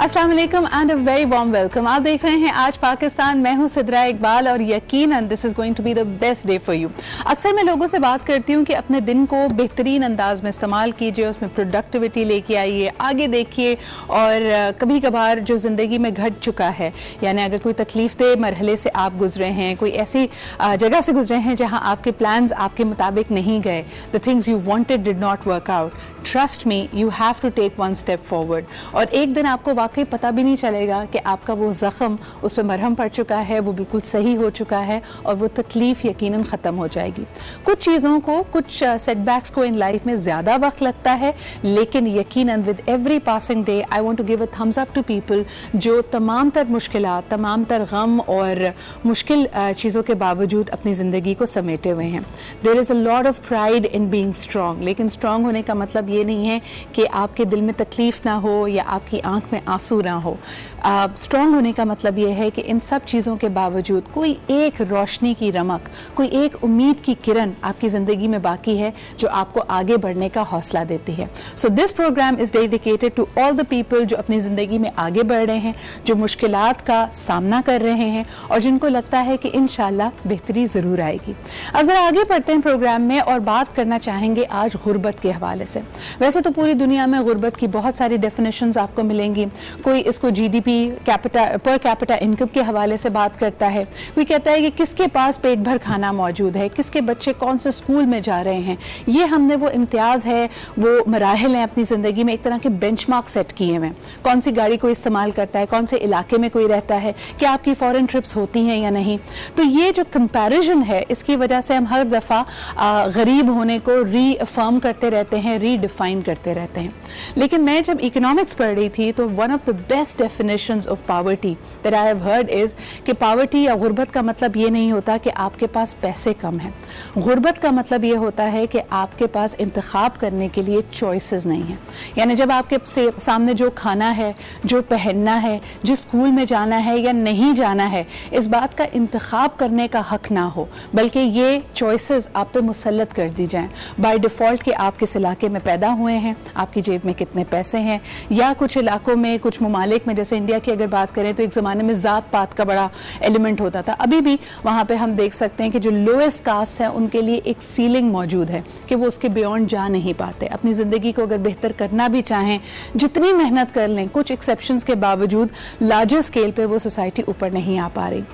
अस्सलाम वालेकुम and a very warm welcome. आप देख रहे हैं आज पाकिस्तान, मैं हूं सिद्रा इकबाल और यकीनन this is going to be the best day for you. अक्सर मैं लोगों से बात करती हूं कि अपने दिन को बेहतरीन अंदाज में इस्तेमाल कीजिए, उसमें प्रोडक्टिविटी लेके आइए, आगे देखिए। और कभी कभार जो ज़िंदगी में घट चुका है, यानी अगर कोई तकलीफ दे मरहले से आप गुजरे हैं, कोई ऐसी जगह से गुजरे हैं जहाँ आपके प्लान्स आपके मुताबिक नहीं गए, the things you wanted did not work out, trust me you have to take one step forward. और एक दिन आपको वाकई पता भी नहीं चलेगा कि आपका वो ज़ख्म, उस पर मरहम पड़ चुका है, वो बिल्कुल सही हो चुका है और वो तकलीफ़ यकीनन ख़त्म हो जाएगी। कुछ चीज़ों को, कुछ सेटबैक्स को इन लाइफ में ज़्यादा वक्त लगता है, लेकिन यकीनन with every passing day I want to give a thumbs up to people जो तमाम तर मुश्किलात, तमाम तर गम और मुश्किल चीज़ों के बावजूद अपनी ज़िंदगी को समेटे हुए हैं। There is a lot of pride in being strong, लेकिन स्ट्रॉन्ग होने का मतलब ये नहीं है कि आपके दिल में तकलीफ़ ना हो या आपकी आंख में आंसू ना हो। स्ट्रॉन्ग होने का मतलब ये है कि इन सब चीज़ों के बावजूद कोई एक रोशनी की रमक, कोई एक उम्मीद की किरण आपकी ज़िंदगी में बाकी है जो आपको आगे बढ़ने का हौसला देती है। So this programme is dedicated to all the people जो अपनी ज़िंदगी में आगे बढ़ रहे हैं, जो मुश्किलात का सामना कर रहे हैं और जिनको लगता है कि इंशाल्लाह बेहतरी ज़रूर आएगी। अब ज़रा आगे बढ़ते हैं प्रोग्राम में और बात करना चाहेंगे आज गुर्बत के हवाले से। वैसे तो पूरी दुनिया में गुर्बत की बहुत सारी डेफिनेशंस आपको मिलेंगी। कोई इसको GDP पर कैपिटा इनकम के हवाले से बात करता है, कोई कहता है कि किसके पास पेट भर खाना मौजूद है, किसके बच्चे कौन से स्कूल में जा रहे हैं। ये हमने वो इम्तियाज़ है, वो मराहिल हैं अपनी ज़िंदगी में, एक तरह के बेंचमार्क सेट किए हुए हैं। कौन सी गाड़ी कोई इस्तेमाल करता है, कौन से इलाके में कोई रहता है, क्या आपकी फॉरेन ट्रिप्स होती हैं या नहीं। तो ये जो कंपैरिजन है, इसकी वजह से हम हर दफ़ा गरीब होने को रीअफर्म करते रहते हैं, रीडिफाइन करते रहते हैं। लेकिन मैं जब इकोनॉमिक्स पढ़ रही थी तो one of the best definitions of poverty that I have heard is कि पावर्टी या गुर्बत का मतलब ये नहीं होता कि आपके पास पैसे कम हैं। गुर्बत का मतलब ये होता है कि आपके पास इंतखाब करने के लिए चॉइसेस नहीं है। यानी जब आपके सामने जो खाना है, जो पहनना है, जिस स्कूल में जाना है या नहीं जाना है, इस बात का इंतखाब करने का हक ना हो, बल्कि ये चॉइसेस आप पे मुसल्लत कर दी जाएं बाय डिफ़ॉल्ट कि आप किस इलाके में पैदा हुए हैं, आपकी जेब में कितने पैसे हैं। या कुछ इलाकों में, कुछ ममालिक में, जैसे इंडिया की अगर बात करें तो एक ज़माने में ज़ात पात का बड़ा एलिमेंट होता था। अभी भी वहाँ पे हम देख सकते हैं कि जो लोएस्ट कास्ट है उनके लिए एक सीलिंग मौजूद है कि वो उसके बियॉन्ड जा नहीं पाते। अपनी ज़िंदगी को अगर बेहतर करना भी चाहें, जितनी मेहनत कर लें, कुछ एक्सेप्शंस के बावजूद लार्जर स्केल पे वो सोसाइटी ऊपर नहीं आ पा रही।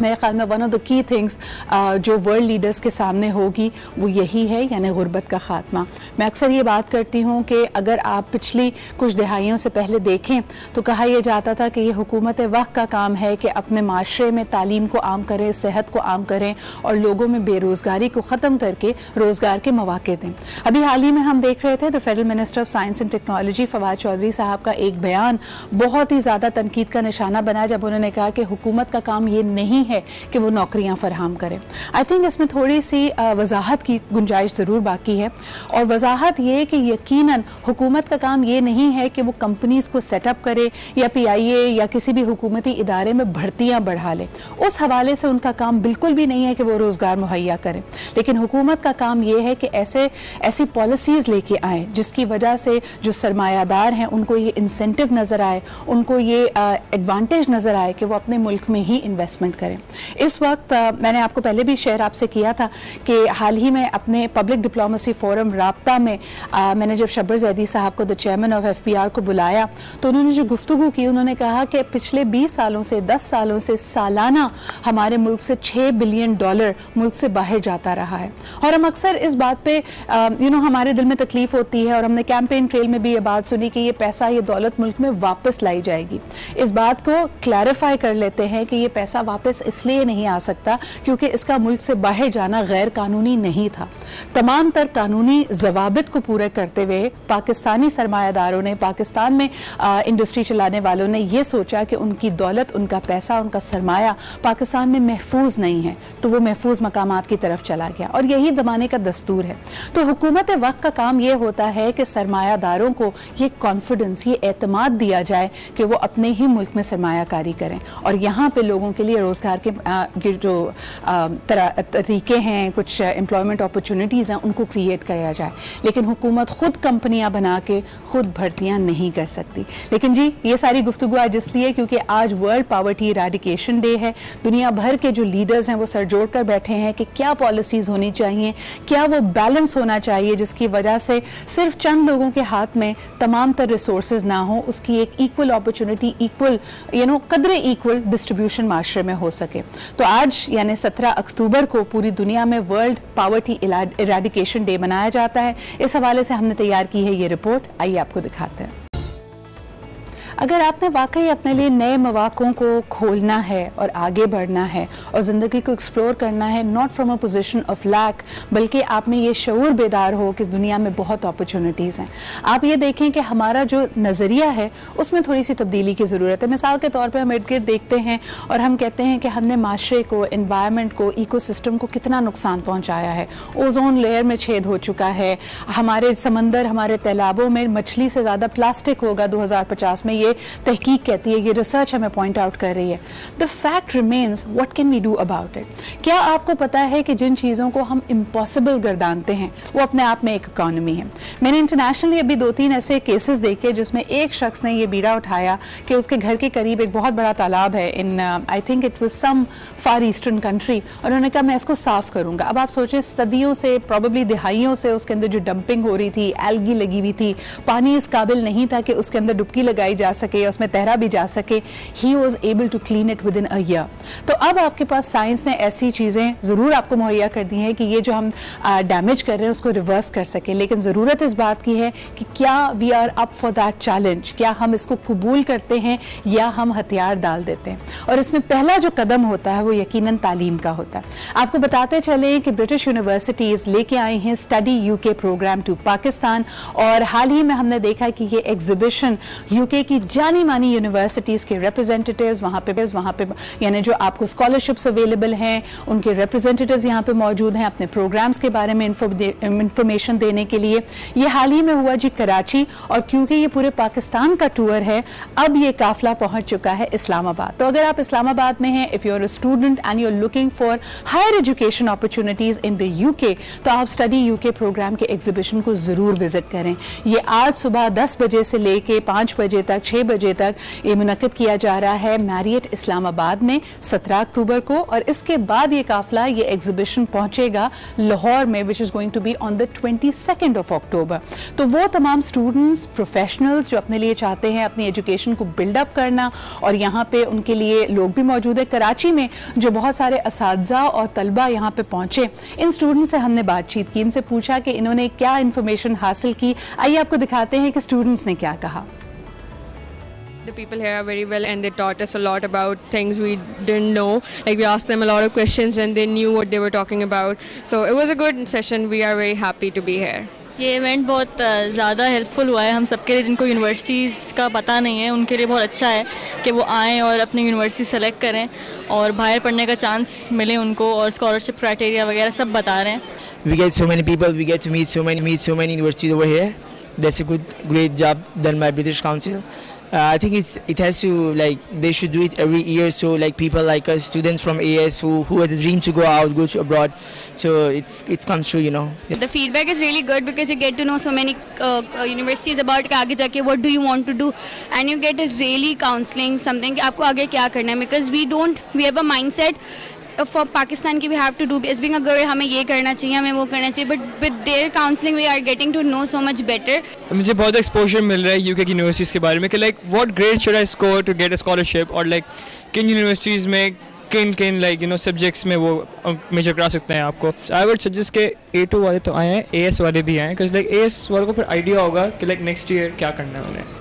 मेरे ख्याल में one of the key things जो वर्ल्ड लीडर्स के सामने होगी वो यही है, यानी गुर्बत का ख़ात्मा। मैं अक्सर ये बात करती हूँ कि अगर आप पिछली कुछ दहाइयों से पहले देखें तो कहा यह जाता था कि ये हुकूमत वक्त का काम है कि अपने माशरे में तालीम को आम करें, सेहत को आम करें और लोगों में बेरोज़गारी को ख़त्म करके रोज़गार के मौके दें। अभी हाल ही में हम देख रहे थे the federal minister of science and technology Fawad Chaudhry साहब का एक बयान बहुत ही ज़्यादा तनकीद का निशाना बना, जब उन्होंने कहा कि हुकूमत का काम ये नहीं है कि वो नौकरियां फराहम करें। आई थिंक इसमें थोड़ी सी वजाहत की गुंजाइश ज़रूर बाकी है। और वजाहत ये कि यकीनन हुकूमत का काम ये नहीं है कि वो कंपनीज़ को सेटअप करे या PIA या किसी भी हुकूमती इदारे में भर्तियां बढ़ा ले। उस हवाले से उनका काम बिल्कुल भी नहीं है कि वो रोज़गार मुहैया करें। लेकिन हुकूमत का काम ये है कि ऐसी पॉलिसीज़ लेके आएँ जिसकी वजह से जो सरमायादार हैं उनको ये इंसेंटिव नज़र आए, उनको ये एडवांटेज नज़र आए कि वो अपने मुल्क में ही इन्वेस्टमेंट करें। इस वक्त मैंने आपको पहले भी शेयर आपसे किया था कि हाल ही में अपने पब्लिक डिप्लोमेसी फोरम राब्ता में मैंने जब शब्बर जैदी साहब को, द चेयरमैन ऑफ FPR को बुलाया तो उन्होंने जो गुफ्तगू की, उन्होंने कहा कि पिछले 20 सालों से, 10 सालों से सालाना हमारे मुल्क से $6 बिलियन मुल्क से बाहर जाता रहा है। और हम अक्सर इस बात पे हमारे दिल में तकलीफ होती है और हमने कैंपेन ट्रेल में भी ये बात सुनी कि ये पैसा, ये दौलत मुल्क में वापस लाई जाएगी। इस बात को क्लैरिफाई कर लेते हैं कि ये पैसा वापस इसलिए नहीं आ सकता क्योंकि इसका मुल्क से बाहर जाना गैर कानूनी नहीं था। तमाम तर कानूनी जवाबित को पूरे करते हुए पाकिस्तानी सरमायादारों ने, पाकिस्तान में इंडस्ट्री चलाने वालों ने ये सोचा कि उनकी दौलत, उनका पैसा, उनका सरमाया पाकिस्तान में महफूज नहीं है, तो वो महफूज मकामात की तरफ चला गया। और यही ज़माने का दस्तूर है। तो हुकूमत वक्त का काम ये होता है कि सरमायादारों को ये कॉन्फिडेंस, ये एतमाद दिया जाए कि वो अपने ही मुल्क में सरमायाकारी करें और यहाँ पे लोगों के लिए रोज़गार प्रकार के जो तरीके हैं, कुछ एम्प्लॉयमेंट अपॉर्चुनिटीज़ हैं, उनको क्रिएट किया जाए। लेकिन हुकूमत खुद कंपनियां बना के खुद भर्तियां नहीं कर सकती। लेकिन जी ये सारी गुफ्तगू आज इसलिए क्योंकि आज वर्ल्ड पॉवर्टी इरेडिकेशन डे है। दुनिया भर के जो लीडर्स हैं वो सर जोड़ कर बैठे हैं कि क्या पॉलिसीज़ होनी चाहिए, क्या वो बैलेंस होना चाहिए जिसकी वजह से सिर्फ चंद लोगों के हाथ में तमाम तर रिसोर्सेज ना हो, उसकी एक इक्वल अपॉर्चुनिटी, इक्वल कदरे इक्वल डिस्ट्रीब्यूशन माशरे में हो सके। तो आज यानी 17 अक्टूबर को पूरी दुनिया में वर्ल्ड पॉवर्टी इरेडिकेशन डे मनाया जाता है। इस हवाले से हमने तैयार की है ये रिपोर्ट, आइए आपको दिखाते हैं। अगर आपने वाकई अपने लिए नए मौक़ों को खोलना है और आगे बढ़ना है और ज़िंदगी को एक्सप्लोर करना है, not from a position of lack, बल्कि आप में ये शऊर बेदार हो कि दुनिया में बहुत अपॉर्चुनिटीज़ हैं। आप ये देखें कि हमारा जो नज़रिया है उसमें थोड़ी सी तब्दीली की ज़रूरत है। मिसाल के तौर पर हम इर्द गिर्द देखते हैं और हम कहते हैं कि हमने माशरे को, एनवायरनमेंट को, इकोसिस्टम को कितना नुकसान पहुँचाया है। ओजोन लेयर में छेद हो चुका है, हमारे समंदर, हमारे तालाबों में मछली से ज़्यादा प्लास्टिक होगा 2050 में, ये तहकीक कहती है, ये रिसर्च हमें पॉइंट आउट कर रही है। The fact remains, what can we do about it? क्या आपको पता है कि जिन चीज़ों को हम इम्पॉसिबल गर्दानते हैं वो अपने आप में एक इकॉनमी है। मैंने इंटरनेशनली अभी 2-3 ऐसे केसेस देखे जिसमें एक शख्स ने ये बीड़ा उठाया कि उसके घर के करीब एक बहुत बड़ा तालाब है in I think it was some far eastern country, और उन्होंने कहा मैं इसको साफ करूंगा। अब आप सोचें, सदियों से, प्रॉबेबली दिहाइयों से उसके अंदर जो डंपिंग हो रही थी, एल्गी लगी हुई थी, पानी इस काबिल नहीं था कि उसके अंदर डुबकी लगाई जा सके, उसमें तैरा भी जा सके। He was able to clean it within a year. तो अब आपके पास साइंस ने ऐसी चीज़ें ज़रूर आपको मुहैया कर दी हैं कि ये जो हम डैमेज कर रहे हैं उसको रिवर्स कर सकें। लेकिन ज़रूरत इस बात की है कि क्या we are up for that challenge, क्या हम इसको कबूल करते हैं या हम हथियार डाल देते हैं। और इसमें पहला जो कदम होता है वो यकीनन तालीम का होता है। आपको बताते चलें कि ब्रिटिश यूनिवर्सिटीज़ लेके आई हैं study UK programme to Pakistan, और हाल ही में हमने देखा कि ये एग्जीबिशन यूके की जानी मानी यूनिवर्सिटीज़ के रिप्रेजेंटेटिव्स वहाँ पे यानी जो आपको स्कॉलरशिप्स अवेलेबल हैं उनके रिप्रेजेंटेटिव्स यहाँ पे मौजूद हैं अपने प्रोग्राम्स के बारे में इंफॉर्मेशन देने के लिए। ये हाल ही में हुआ जी कराची, और क्योंकि ये पूरे पाकिस्तान का टूर है, अब ये काफिला पहुँच चुका है इस्लामाबाद। तो अगर आप इस्लामाबाद में हैं, if you are a student and you are looking for higher education opportunities in the UK, तो आप स्टडी यूके प्रोग्राम के एग्जीबिशन को ज़रूर विजिट करें। ये आज सुबह 10 बजे से लेके 5 बजे तक, 6 बजे तक ये मुनक्किद किया जा रहा है मैरियट इस्लामाबाद में 17 अक्टूबर को, और इसके बाद ये काफिला, ये एग्जीबिशन पहुंचेगा लाहौर में, which is going to be on the 22 of October. तो वो तमाम स्टूडेंट्स, प्रोफेशनल्स जो अपने लिए चाहते हैं अपनी एजुकेशन को बिल्डअप करना, और यहाँ पे उनके लिए लोग भी मौजूद है कराची में, जो बहुत सारे असातिज़ा और तलबा यहाँ पे पहुँचे। इन स्टूडेंट्स से हमने बातचीत की, इनसे पूछा कि इन्होंने क्या इन्फॉर्मेशन हासिल की। आइए आपको दिखाते हैं कि स्टूडेंट्स ने क्या कहा। The people here are very well, and they taught us a lot about things we didn't know. Like we asked them a lot of questions and they knew what they were talking about. So it was a good session. We are very happy to be here. ये event बहुत ज़्यादा helpful हुआ है हम सबके लिए, जिनको universities का पता नहीं है उनके लिए बहुत अच्छा है कि वो आएँ और अपनी यूनिवर्सिटी सेलेक्ट करें और बाहर पढ़ने का चांस मिले उनको, और स्कॉलरशिप क्राइटेरिया वगैरह सब बता रहे हैं। We get so many people, we get to meet so many universities over here. That's a great job done by British Council. I think it has to, like, they should do it every year, so like people like us, students from AS who have the dream to go out, go to abroad, so it comes true, you know. The feedback is really good because you get to know so many universities about आगे जाके what do you want to do, and you get a really counseling something कि आपको आगे क्या करना है, because we have a mindset for Pakistan कि we have to do, as being a girl हमें ये करना चाहिए, हमें वो करना चाहिए, but with their counseling we are getting to know so much better. मुझे बहुत एक्सपोजर मिल रहा है यूके की यूनिवर्सिटीज़ के बारे में कि like what grade should I score to get a scholarship, और लाइक किन यूनिवर्सिटीज़ में किन लाइक यू नो सब्जेक्ट्स में वो मेजर करा सकते हैं आपको। आई वुड सजेस्ट के A2 वाले तो आए हैं, AS वाले भी आए हैं, बिकॉज लाइक AS वालों को फिर आइडिया होगा कि लाइक नेक्स्ट ईयर क्या करना है उन्हें।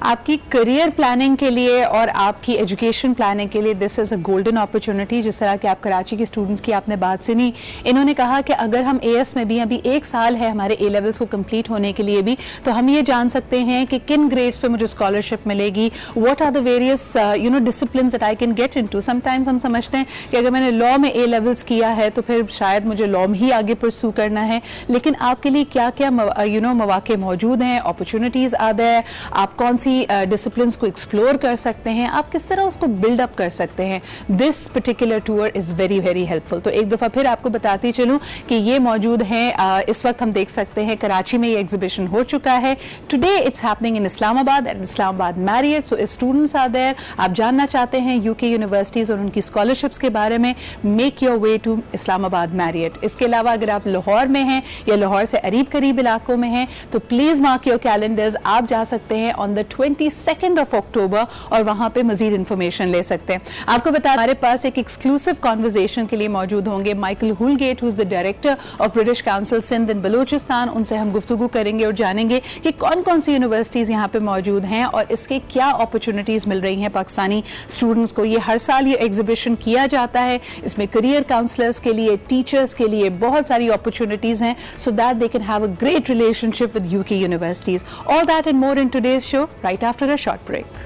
आपकी करियर प्लानिंग के लिए और आपकी एजुकेशन प्लानिंग के लिए this is a golden opportunity. जिस तरह कि आप कराची के स्टूडेंट्स की आपने बात सुनी, इन्होंने कहा कि अगर हम AS में भी अभी 1 साल है हमारे A लेवल्स को कंप्लीट होने के लिए भी, तो हम ये जान सकते हैं कि किन ग्रेड्स पे मुझे स्कॉलरशिप मिलेगी, what are the various disciplines that I can get into. Sometimes हम समझते हैं कि अगर मैंने लॉ में A लेवल्स किया है तो फिर शायद मुझे लॉ में ही आगे परस्यू करना है, लेकिन आपके लिए क्या क्या मौके मौजूद हैं, अपॉर्चुनिटीज़ आ रहे हैं, आप कौन सी सी डिसिप्लिन्स को एक्सप्लोर कर सकते हैं, आप किस तरह उसको बिल्डअप कर सकते हैं, this particular tour is very very helpful. तो एक दफ़ा फिर आपको बताती चलूँ कि ये मौजूद हैं, इस वक्त हम देख सकते हैं कराची में ये एग्जीबिशन हो चुका है। Today it's happening in Islamabad at Islamabad Marriott. So if students are there, आप जानना चाहते हैं यूके यूनिवर्सिटीज़ और उनकी स्कॉलरशिप्स के बारे में, make your way to Islamabad Marriott. इसके अलावा अगर आप लाहौर में हैं या लाहौर से करीब इलाकों में हैं तो प्लीज़ मार्क योर कैलेंडर्स, आप जा सकते हैं ऑन द 22 ऑफ अक्टूबर और वहाँ पे मजीद इन्फॉर्मेशन ले सकते हैं। आपको बता, हमारे पास एक एक्सक्लूसिव कॉन्वर्जेशन के लिए मौजूद होंगे Michael Hulgate, who is the director of British Council Sindh in Balochistan. उनसे हम गुफ्तगू करेंगे और जानेंगे कि कौन कौन सी यूनिवर्सिटीज़ यहाँ पे मौजूद हैं और इसके क्या अपॉर्चुनिटीज़ मिल रही हैं पाकिस्तानी स्टूडेंट्स को। ये हर साल ये एग्जीबिशन किया जाता है, इसमें करियर काउंसलर्स के लिए, टीचर्स के लिए बहुत सारी अपॉर्चुनिटीज़ हैं, so that they can have a great relationship with UK universities. All that and more in today's show right after a short break.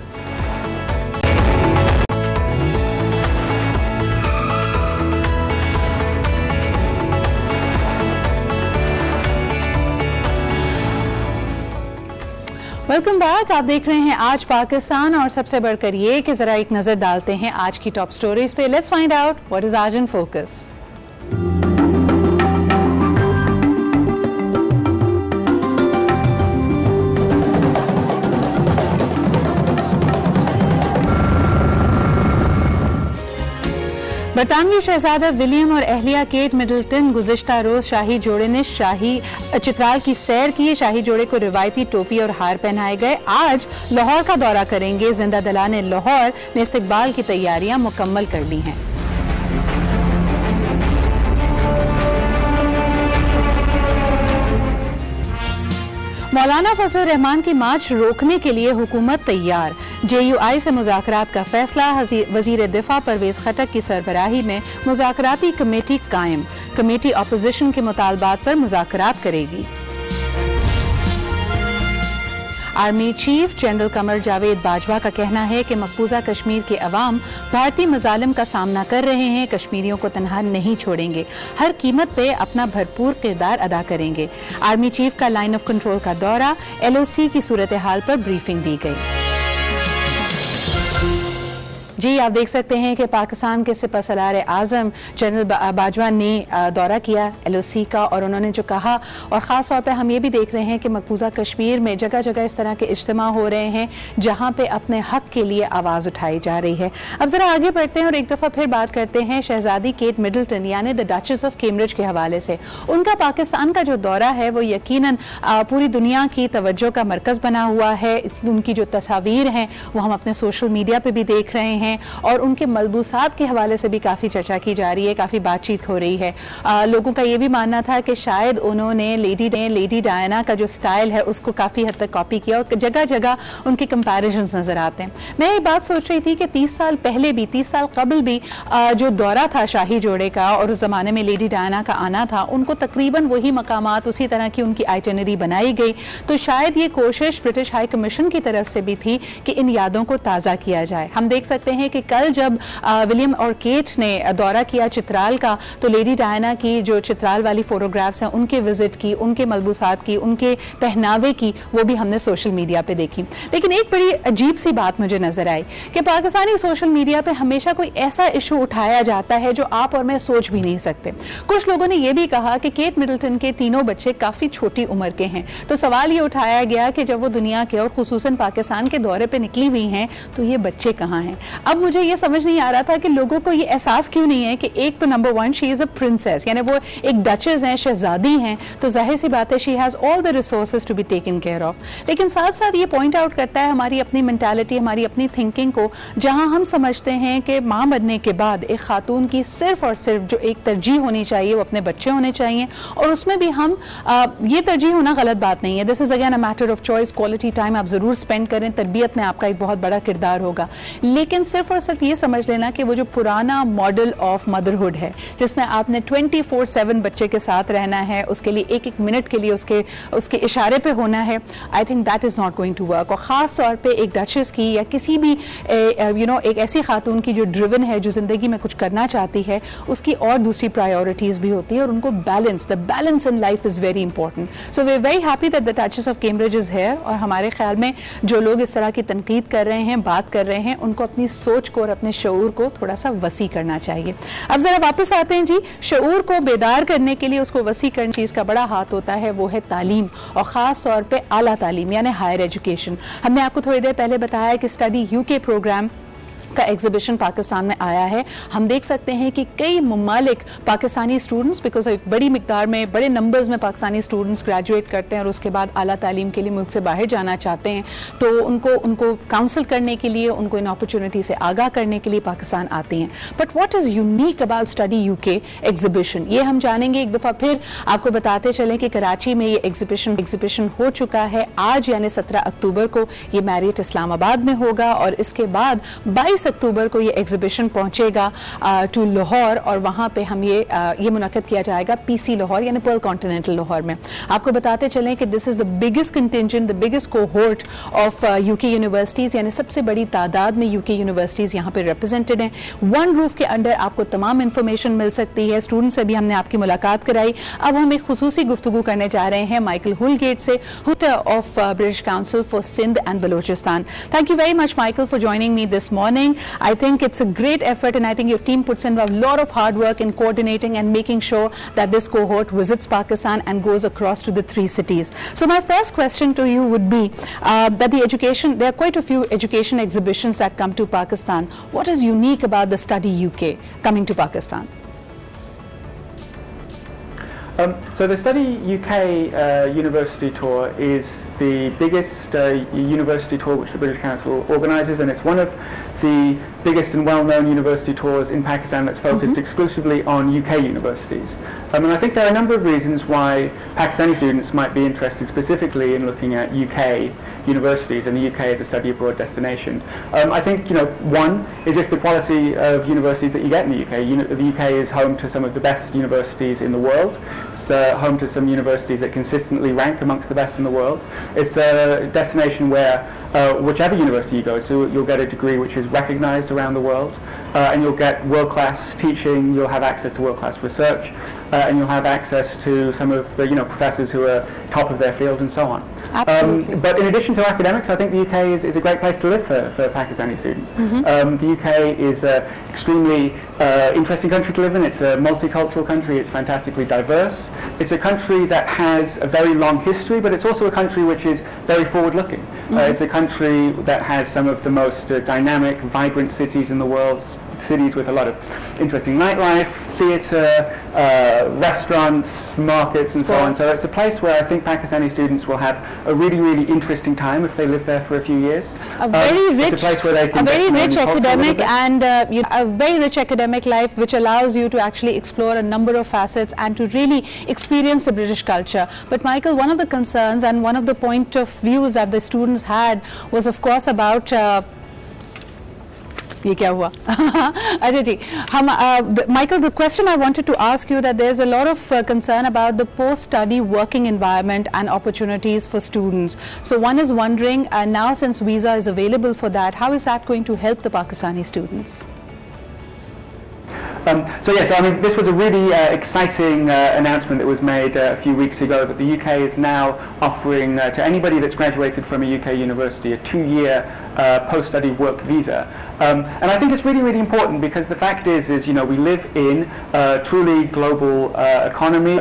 Welcome back. आप देख रहे हैं आज पाकिस्तान और सबसे बढ़कर ये कि जरा एक नजर डालते हैं आज की टॉप स्टोरीज पे। Let's find out what is आज इन फोकस। बरतानवी शहजादा विलियम और अहलिया केट मिडल्टन गुज़िश्ता रोज शाही जोड़े ने शाही चित्राल की सैर की। शाही जोड़े को रिवायती टोपी और हार पहनाए गए। आज लाहौर का दौरा करेंगे। जिंदा दलाने लाहौर ने इस्तकबाल की तैयारियां मुकम्मल कर ली हैं। मौलाना फजलुर रहमान की मार्च रोकने के लिए हुकूमत तैयार। JUI से मुज़ाकरात का फैसला। वज़ीर दिफा परवेज़ खटक की सरबराही में मुज़ाकराती कमेटी कायम। कमेटी अपोजिशन के मुतालबात पर मुज़ाकरात करेगी। Army chief general Qamar Javed Bajwa का कहना है कि मकबूजा कश्मीर के अवाम भारतीय मजालिम का सामना कर रहे हैं, कश्मीरियों को तनहा नहीं छोड़ेंगे, हर कीमत पे अपना भरपूर किरदार अदा करेंगे। आर्मी चीफ का लाइन ऑफ कंट्रोल का दौरा, LOC की सूरत हाल पर ब्रीफिंग दी गई। जी, आप देख सकते हैं कि पाकिस्तान के सिपहसालार आज़म जनरल बाजवा ने दौरा किया LOC का और उन्होंने जो कहा, और ख़ास तौर पे हम ये भी देख रहे हैं कि मकबूजा कश्मीर में जगह जगह इस तरह के इज्तिमा हो रहे हैं जहाँ पे अपने हक़ के लिए आवाज़ उठाई जा रही है। अब ज़रा आगे बढ़ते हैं और एक दफ़ा फिर बात करते हैं शहजादी केट मिडल्टन यानी द डचेस ऑफ कैम्ब्रिज के हवाले से। उनका पाकिस्तान का जो दौरा है वो यकीनन पूरी दुनिया की तवज्जो का मरकज़ बना हुआ है। उनकी जो तस्वीर हैं वो हम अपने सोशल मीडिया पर भी देख रहे हैं और उनके मलबूसात के हवाले से भी काफ़ी चर्चा की जा रही है, काफ़ी बातचीत हो रही है। लोगों का ये भी मानना था कि शायद उन्होंने लेडी डायना का जो स्टाइल है उसको काफ़ी हद तक कॉपी किया और जगह जगह उनके कंपैरिजन्स नज़र आते हैं। मैं ये बात सोच रही थी कि 30 साल पहले भी, 30 साल कबल भी जो दौरा था शाही जोड़े का और उस ज़माने में लेडी डायना का आना था, उनको तकरीबन वही मकामात, उसी तरह की उनकी आइटनरी बनाई गई। तो शायद ये कोशिश ब्रिटिश हाई कमीशन की तरफ से भी थी कि इन यादों को ताज़ा किया जाए। हम देख सकते हैं कि कल जब विलियम और केट ने दौरा किया चित्राल का, तो लेडी डायना की जो चित्राल वाली फोटोग्राफ्स हैं उनके विजिट की, उनके मलबूसात की, उनके पहनावे की, वो भी हमने सोशल मीडिया पे देखी। लेकिन एक बड़ी अजीब सी बात मुझे नजर आई कि पाकिस्तानी सोशल मीडिया पे हमेशा कोई ऐसा इशू उठाया जाता है जो आप और मैं सोच भी नहीं सकते। कुछ लोगों ने यह भी कहा कि केट मिडल्टन के तीनों बच्चे काफी छोटी उम्र के हैं, तो सवाल ये उठाया गया कि जब वो दुनिया के और खुसूसन पाकिस्तान के दौरे पे निकली हुई हैं तो ये बच्चे कहाँ हैं। अब मुझे ये समझ नहीं आ रहा था कि लोगों को ये एहसास क्यों नहीं है कि एक तो number 1 she is a princess, यानी वो एक डचेस हैं, शहजादी हैं, तो जाहिर सी बात है she has all the resources to be taken care of. लेकिन साथ साथ ये पॉइंट आउट करता है हमारी अपनी मेंटालिटी, हमारी अपनी थिंकिंग को, जहां हम समझते हैं कि माँ बनने के बाद एक खातून की सिर्फ और सिर्फ जो एक तरजीह होनी चाहिए वो अपने बच्चे होने चाहिए, और उसमें भी हम ये तरजीह होना गलत बात नहीं है। This is again a matter of choice, quality time आप ज़रूर स्पेंड करें, तरबियत में आपका एक बहुत बड़ा किरदार होगा, लेकिन सिर्फ और सिर्फ ये समझ लेना कि वो जो पुराना मॉडल ऑफ मदरहुड है जिसमें आपने 24/7 बच्चे के साथ रहना है, उसके लिए एक एक मिनट के लिए उसके इशारे पे होना है, I think that is not going to work. और ख़ास तौर पे एक डचेस की या किसी भी एक ऐसी खातून की जो ड्रिवन है, जो ज़िंदगी में कुछ करना चाहती है, उसकी और दूसरी प्रायोरिटीज़ भी होती है और उनको the balance in life is very important. So we are very happy that the Duchess of Cambridge is here. और हमारे ख्याल में जो लोग इस तरह की तनकीद कर रहे हैं, बात कर रहे हैं, उनको अपनी सोच को और अपने शऊर को थोड़ा सा वसी करना चाहिए। अब ज़रा वापस आते हैं जी, शऊर को बेदार करने के लिए, उसको वसी करने चीज़ का बड़ा हाथ होता है, वो है तालीम और ख़ास तौर पे आला तालीम यानी हायर एजुकेशन। हमने आपको थोड़ी देर पहले बताया कि स्टडी यूके प्रोग्राम का एग्जीबिशन पाकिस्तान में आया है। हम देख सकते हैं कि कई ममालिक पाकिस्तानी स्टूडेंट्स, बिकॉज एक बड़ी मिकदार में, बड़े नंबर्स में पाकिस्तानी स्टूडेंट्स ग्रेजुएट करते हैं और उसके बाद आला तालीम के लिए मुल्क से बाहर जाना चाहते हैं, तो उनको काउंसिल करने के लिए, उनको इन अपॉर्चुनिटी से आगाह करने के लिए पाकिस्तान आते हैं। But what is unique about study UK exhibition, ये हम जानेंगे। एक दफ़ा फिर आपको बताते चलें कि कराची में ये एग्जीबिशन हो चुका है आज, यानी 17 अक्टूबर को ये मैरियट इस्लामाबाद में होगा और इसके बाद 22 अक्टूबर को ये एग्जीबिशन पहुंचेगा टू लाहौर और वहाँ पे हम ये मुनक़द किया जाएगा पीसी लाहौर यानी पर्ल कॉन्टिनेंटल लाहौर में। आपको बताते चलें कि this is the biggest contingent, the biggest cohort of UK universities, यानी सबसे बड़ी तादाद में यूके यूनिवर्सिटीज़ यहाँ पे रिप्रेजेंटेड हैं। वन रूफ के अंडर आपको तमाम इंफॉर्मेशन मिल सकती है। स्टूडेंट से भी हमने आपकी मुलाकात कराई। अब हम एक खुसूसी गुफ्तगू करने जा रहे हैं माइकल हुलगेट से, हुटर of British Council for Sindh and Balochistan. Thank you very much Michael for joining me this morning. I think it's a great effort and I think your team puts in a lot of hard work in coordinating and making sure that this cohort visits Pakistan and goes across to the 3 cities. So my first question to you would be that there are quite a few education exhibitions that come to Pakistan. What is unique about the Study UK coming to Pakistan? So the Study UK University Tour is the biggest university tour which the British Council organises, and it's one of the biggest and well-known university tours in Pakistan that's focused exclusively on UK universities. And I think there are a number of reasons why Pakistani students might be interested specifically in looking at UK universities and the UK as a study abroad destination. I think, one is just the quality of universities that you get in the UK. The UK is home to some of the best universities in the world. It's home to some universities that consistently rank amongst the best in the world. It's a destination where whichever university you go to, you'll get a degree which is recognised around the world, and you'll get world-class teaching, you'll have access to world-class research, and you'll have access to some of the professors who are top of their field and so on. Absolutely. But in addition to academics, I think the UK is a great place to live for Pakistani students. The UK is an extremely interesting country to live in. It's a multicultural country. It's fantastically diverse. It's a country that has a very long history, but it's also a country which is very forward-looking. It's a country that has some of the most dynamic, vibrant cities in the world, cities with a lot of interesting nightlife, theatre, restaurants, markets and so on. So it's a place where I think Pakistani students will have a really, really interesting time if they live there for a few years. A very rich, it's a place where they can a very rich academic and a very rich academic life which allows you to actually explore a number of facets and to really experience the British culture. But Michael, one of the concerns and one of the point of views that the students had was of course about ये क्या हुआ अच्छा जी हम Michael, the question I wanted to ask you that there's a lot of concern about the post-study working environment and opportunities for students. So one is wondering, now since visa is available for that, how is that going to help the Pakistani students? So I mean, this was a really exciting announcement that was made a few weeks ago, that the UK is now offering to anybody that's graduated from a UK university a 2-year post-study work visa. And I think it's really, really important because the fact is we live in a truly global economy,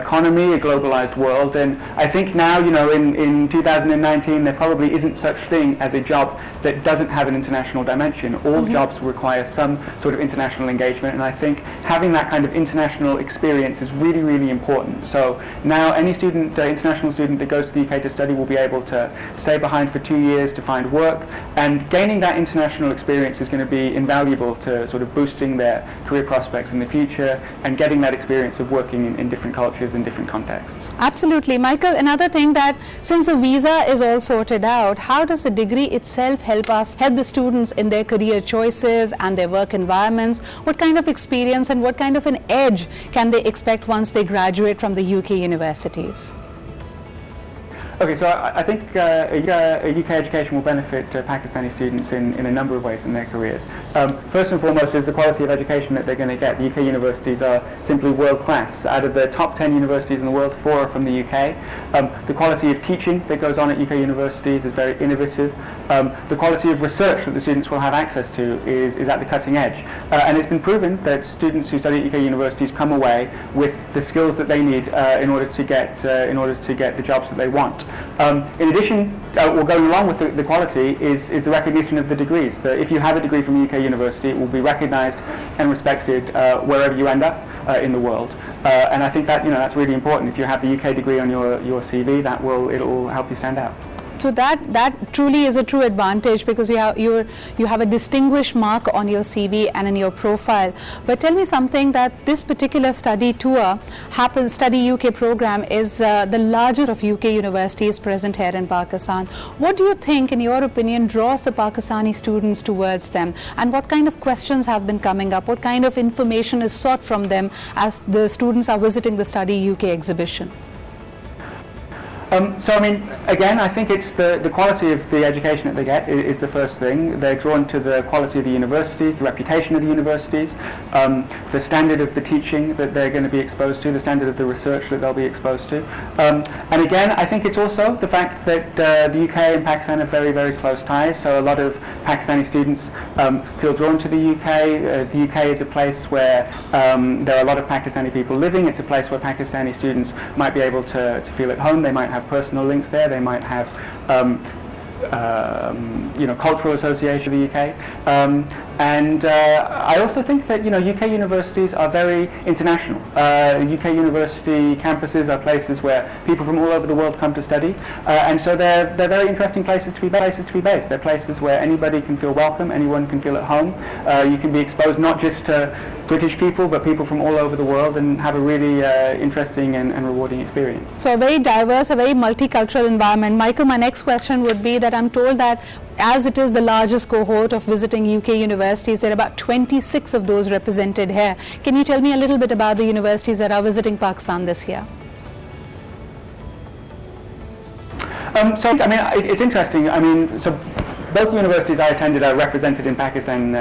a globalized world, and I think now, in 2019, there probably isn't such thing as a job that doesn't have an international dimension. All jobs require some sort of international engagement, and I think having that kind of international experience is really, really important. So now any student, international student that goes to the UK to study will be able to stay behind for 2 years to find work, and and gaining that international experience is going to be invaluable to sort of boosting their career prospects in the future and getting that experience of working in different cultures and different contexts. Absolutely. Michael, another thing that since the visa is all sorted out, how does the degree itself help the students in their career choices and their work environments? What kind of experience and what kind of an edge can they expect once they graduate from the UK universities? Okay, so I think UK education will benefit Pakistani students in a number of ways in their careers. First and foremost is the quality of education that they're going to get. The UK universities are simply world class. Out of the top 10 universities in the world, 4 are from the UK. The quality of teaching that goes on at UK universities is very innovative. The quality of research that the students will have access to is at the cutting edge. And it's been proven that students who study at UK universities come away with the skills that they need in order to get the jobs that they want. In addition, going along with the quality is the recognition of the degrees. If you have a degree from a UK university, it will be recognised and respected wherever you end up in the world. And I think that that's really important. If you have the UK degree on your CV, it'll help you stand out. So that truly is a true advantage, because you have a distinguished mark on your CV and in your profile. But tell me something, that this particular study tour Study UK program is the largest of UK universities present here in Pakistan. What do you think, in your opinion, draws the Pakistani students towards them, and what kind of questions have been coming up? What kind of information is sought from them as the students are visiting the Study UK exhibition? So I mean, again, I think it's the quality of the education that they get is the first thing. They're drawn to the quality of the universities, the reputation of the universities, the standard of the teaching that they're going to be exposed to, the standard of the research that they'll be exposed to. And again, I think it's also the fact that the UK and Pakistan have very, very close ties. So a lot of Pakistani students feel drawn to the UK. The UK is a place where there are a lot of Pakistani people living. It's a place where Pakistani students might be able to feel at home. They might have personal links there. They might have cultural association with the UK. And I also think that UK universities are very international. UK university campuses are places where people from all over the world come to study, and so they're very interesting places to be based. They're places where anybody can feel welcome, anyone can feel at home. You can be exposed not just to British people, but people from all over the world, and have a really interesting and rewarding experience. So a very diverse, a very multicultural environment. Michael, my next question would be that I'm told that as it is the largest cohort of visiting UK universities, there are about 26 of those represented here. Can you tell me a little bit about the universities that are visiting Pakistan this year? So I mean, it's interesting. I mean, so both universities I attended are represented in Pakistan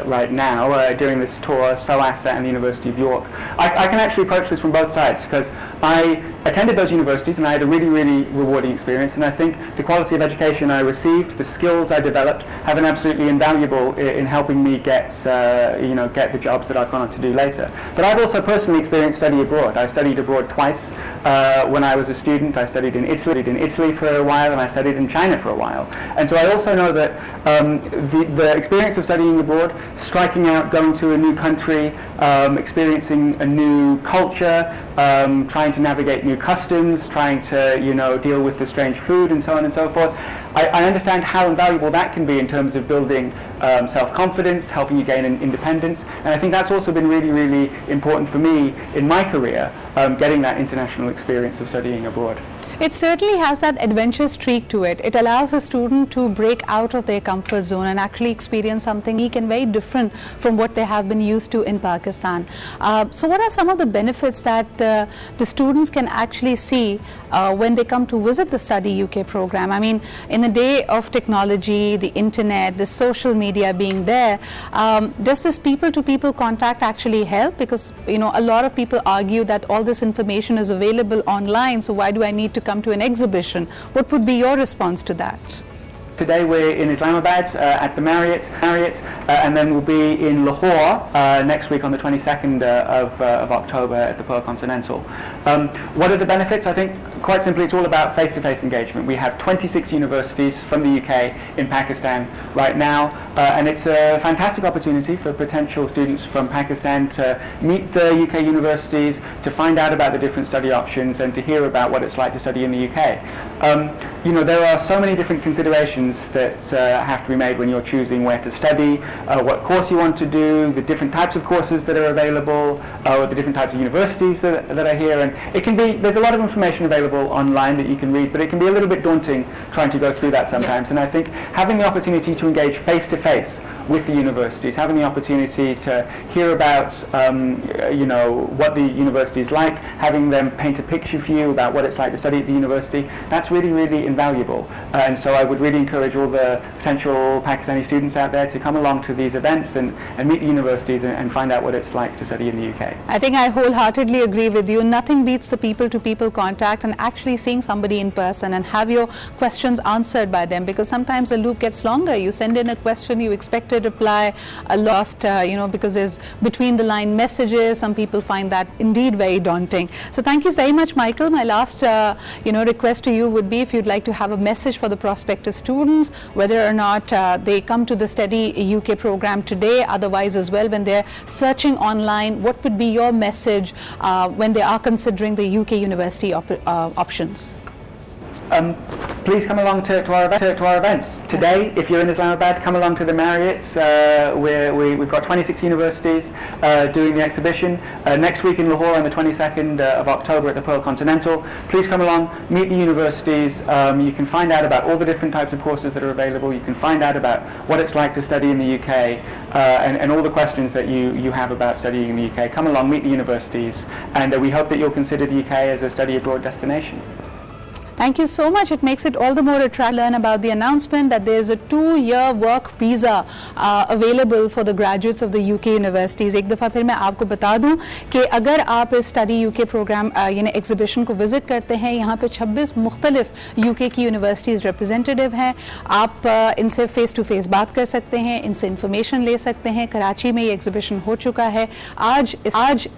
right now during this tour, SOAS and the University of York. I can actually approach this from both sides, because I attended those universities and I had a really, really rewarding experience, and I think the quality of education I received, the skills I developed, have been absolutely invaluable in helping me get the jobs that I've gone on to do later. But I've also personally experienced study abroad. I studied abroad twice. When I was a student, I studied in Italy for a while, and I studied in China for a while. And so I also know that the experience of studying abroad, striking out, going to a new country, experiencing a new culture, trying to navigate new customs, trying to deal with the strange food and so on and so forth. I understand how invaluable that can be in terms of building self-confidence, helping you gain independence, and I think that's also been really, really important for me in my career, getting that international experience of studying abroad. It certainly has that adventure streak to it. It allows a student to break out of their comfort zone and actually experience something unique and very different from what they have been used to in Pakistan. So what are some of the benefits that the students can actually see when they come to visit the Study UK program? I mean, in the day of technology, the internet, the social media being there, does this people-to-people contact actually help? Because a lot of people argue that all this information is available online, so why do I need to come to an exhibition? What would be your response to that? Today we're in Islamabad at the Marriott, and then we'll be in Lahore next week on the 22nd of October at the Pearl Continental. What are the benefits? I think quite simply it's all about face-to-face engagement. We have 26 universities from the UK in Pakistan right now, and it's a fantastic opportunity for potential students from Pakistan to meet the UK universities, to find out about the different study options, and to hear about what it's like to study in the UK. There are so many different considerations decisions that have to be made when you're choosing where to study, what course you want to do, the different types of courses that are available, the different types of universities that are here. And it can be, there's a lot of information available online that you can read, but it can be a little bit daunting trying to go through that sometimes. Yes. And I think having the opportunity to engage face-to-face with the universities, having the opportunity to hear about what the university is like, having them paint a picture for you about what it's like to study at the university, that's really, really invaluable. And so I would really encourage all the potential Pakistani students out there to come along to these events and meet the universities and find out what it's like to study in the UK. I think I wholeheartedly agree with you. Nothing beats the people-to-people contact and actually seeing somebody in person and have your questions answered by them, because sometimes the loop gets longer. You send in a question, you expect a reply, lost, because there's between the line messages. Some people find that indeed very daunting. So thank you very much, Michael. My last, request to you would be if you'd like to have a message for the prospective students, whether or not they come to the Study UK program today, otherwise as well when they're searching online, what would be your message when they are considering the UK university options? Please come along to our events. Today, if you're in Islamabad, come along to the Marriott. We've got 26 universities doing the exhibition. Next week in Lahore on the 22nd of October at the Pearl Continental. Please come along, meet the universities. You can find out about all the different types of courses that are available. You can find out about what it's like to study in the UK and all the questions that you have about studying in the UK. Come along, meet the universities, and we hope that you'll consider the UK as a study abroad destination. Thank you so much. It makes it all the more attractive to learn about the announcement that there is a 2-year work visa available for the graduates of the UK universities. एक दफ़ा फिर मैं आपको बता दूं कि अगर आप इस स्टडी UK प्रोग्राम एग्जीबिशन को विज़िट करते हैं, यहाँ पे 26 मुख्तलिफ UK की यूनिवर्सिटीज़ रिप्रेजेंटेटिव हैं. आप इनसे फ़ेस टू फेस बात कर सकते हैं, इनसे इंफॉर्मेशन ले सकते हैं. कराची में ये एग्जीबिशन हो चुका है, आज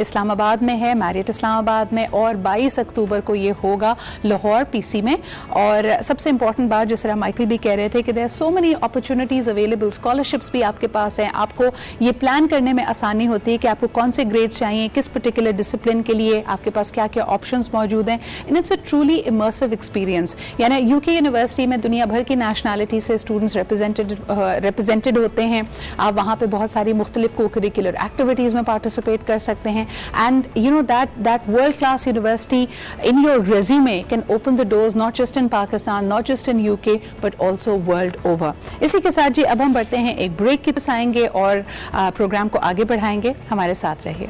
इस्लामाबाद में है, मैरियट इस्लामाबाद में, और 22 अक्टूबर को ये होगा लाहौर में. और सबसे इंपॉर्टेंट बात, जिस तरह माइकल भी कह रहे थे कि there are so many opportunities available, scholarships भी आपके पास हैं. आपको ये प्लान करने में आसानी होती है कि आपको कौन से ग्रेड्स चाहिए, किस पर्टिकुलर डिसिप्लिन के लिए आपके पास क्या क्या ऑप्शंस मौजूद हैं. And it's a truly immersive experience. यानी यूके यूनिवर्सिटी में दुनिया भर की नेशनैलिटी से स्टूडेंट्स रिप्रेजेंटेड होते हैं. आप वहाँ पे बहुत सारी मुख्तलिफ को करिकुलर एक्टिविटीज़ में पार्टिसिपेट कर सकते हैं. And that world class university in your resume can open the doors not just in Pakistan, not just in UK, but also world over. इसी के साथ जी अब हम बढ़ते हैं एक ब्रेक की तरफ आएंगे और प्रोग्राम को आगे बढ़ाएंगे. हमारे साथ रहिए.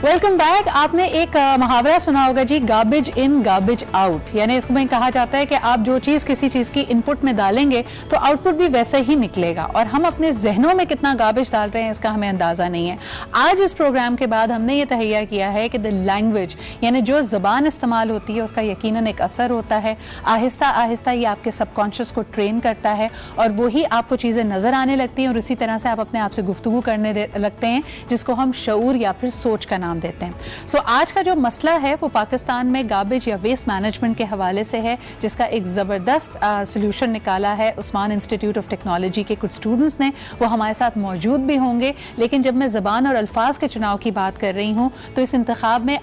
Welcome back. आपने एक मुहावरा सुना होगा जी, गार्बेज इन गार्बेज आउट. यानी इसको में कहा जाता है कि आप जो चीज़ किसी चीज़ की इनपुट में डालेंगे तो आउटपुट भी वैसा ही निकलेगा. और हम अपने जहनों में कितना गार्बेज डाल रहे हैं इसका हमें अंदाज़ा नहीं है. आज इस प्रोग्राम के बाद हमने ये तहैया किया है कि द लैंग्वेज, यानी जो ज़बान इस्तेमाल होती है उसका यकीनन एक असर होता है. आहिस्ता आहिस्ता ये आपके सबकॉन्शियस को ट्रेन करता है और वही आपको चीज़ें नज़र आने लगती हैं और उसी तरह से आप अपने आप से गुफ्तगू करने लगते हैं, जिसको हम शऊर या फिर सोच का नाम देते हैं. सो आज का जो मसला है वो पाकिस्तान में गार्बेज या वेस्ट मैनेजमेंट के हवाले से है, जिसका एक ज़बरदस्त सोल्यूशन निकाला है उस्मान इंस्टीट्यूट ऑफ टेक्नोलॉजी के कुछ स्टूडेंट्स ने. वो हमारे साथ मौजूद भी होंगे. लेकिन जब मैं ज़बान और अल्फाज के चुनाव की बात कर रही हूँ तो इस इंतखाब में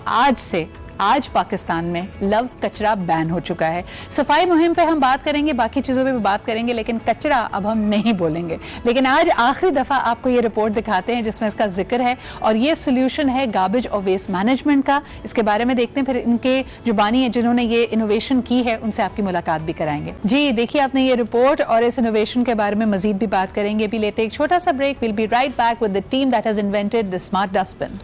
आज पाकिस्तान में लफ्ज़ कचरा बैन हो चुका है. सफाई मुहिम पे हम बात करेंगे, बाकी चीज़ों पे भी बात करेंगे, लेकिन कचरा अब हम नहीं बोलेंगे. लेकिन आज आखिरी दफ़ा आपको ये रिपोर्ट दिखाते हैं जिसमें इसका जिक्र है और ये सोल्यूशन है गार्बेज और वेस्ट मैनेजमेंट का. इसके बारे में देखते हैं, फिर इनके जो बानी है जिन्होंने ये इनोवेशन की है उनसे आपकी मुलाकात भी कराएंगे. जी देखिए आपने ये रिपोर्ट और इस इनोवेशन के बारे में मजीद भी बात करेंगे. भी लेते एक छोटा सा break. Will be right back with the team that has invented the smart dustbin.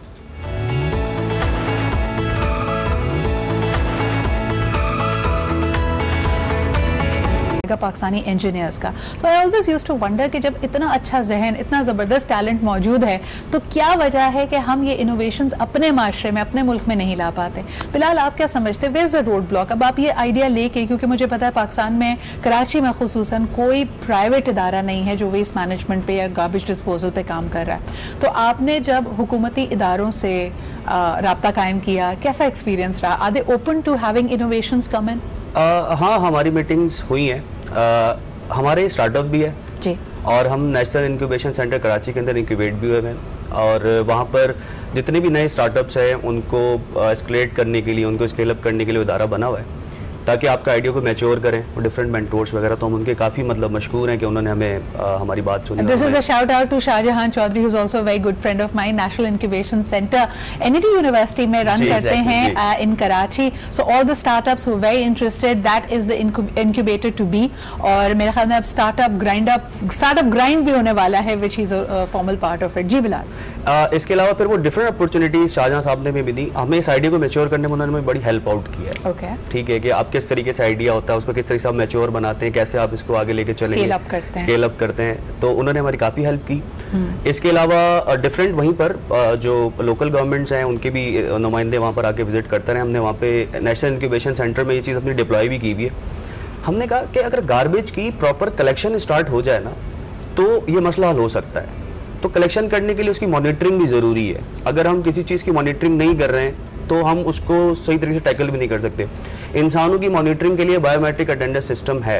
Pakistani engineers का. तो I always used to wonder कि जब इतना अच्छा जहन, इतना ज़बरदस्त टैलेंट मौजूद है तो क्या वजह है कि हम ये इनोवेशंस अपने माशरे में, अपने मुल्क में नहीं ला पाते. फिलहाल आप क्या समझते हैं, where is the road block? अब आप ये आइडिया लेके, क्योंकि मुझे पता है पाकिस्तान में कराची में खुसूसन कोई प्राइवेट इदारा नहीं है जो वेस्ट मैनेजमेंट पे या गार्बेज डिस्पोजल पे काम कर रहा है. तो आपने जब हुकूमती इदारों से राब्ता कायम किया, कैसा एक्सपीरियंस रहा? Are they open to having innovations come in? हाँ, हमारी मीटिंग्स हुई हैं. हमारे स्टार्टअप भी है जी। और हम नेशनल इंक्यूबेशन सेंटर कराची के अंदर इंक्यूबेट भी हुए हैं और वहाँ पर जितने भी नए स्टार्टअप्स हैं उनको एस्केलेट करने के लिए, उनको स्केल अप करने के लिए इदारा बना हुआ है ताकि आपका आइडिया को मैच्योर करें और डिफरेंट मेंटोर्स वगैरह, तो हम उनके काफ़ी मतलब मशहूर हैं कि उन्होंने हमें हमारी बात सुनी। This is a shout out to Shahjahan Chaudhry who is also a very good friend of mine, national incubation centre NET university में रन करते हैं in Karachi. So all the startups who very interested, that is the incubator to be. और मेरे ख्याल में अब startup grind भी होने वाला है which is a formal part of it. जी बिलाल। इसके अलावा फिर वो डिफरेंट अपॉर्चुनिटीज शाहजहां साहब ने भी दी, हमें इस आइडिया को मैच्योर करने में उन्होंने बड़ी हेल्प आउट की है। ओके, ठीक है कि आप किस तरीके से आइडिया होता है उसको किस तरीके से आप मैच्योर बनाते हैं, कैसे आप इसको आगे लेके चलेंगे, स्केल अप करते हैं, तो उन्होंने हमारी काफ़ी हेल्प की। इसके अलावा डिफरेंट वहीं पर जो लोकल गवर्नमेंट्स हैं उनके भी नुमाइंदे वहाँ पर आके विजिट करते रहे। हमने वहाँ पे नेशनल इंक्यूबेशन सेंटर में ये चीज़ अपनी डिप्लॉय भी की हुई है। हमने कहा कि अगर गार्बेज की प्रॉपर कलेक्शन स्टार्ट हो जाए ना तो ये मसला हल हो सकता है। तो कलेक्शन करने के लिए उसकी मॉनिटरिंग भी ज़रूरी है। अगर हम किसी चीज़ की मॉनिटरिंग नहीं कर रहे हैं तो हम उसको सही तरीके से टैकल भी नहीं कर सकते। इंसानों की मॉनिटरिंग के लिए बायोमेट्रिक अटेंडेंस सिस्टम है,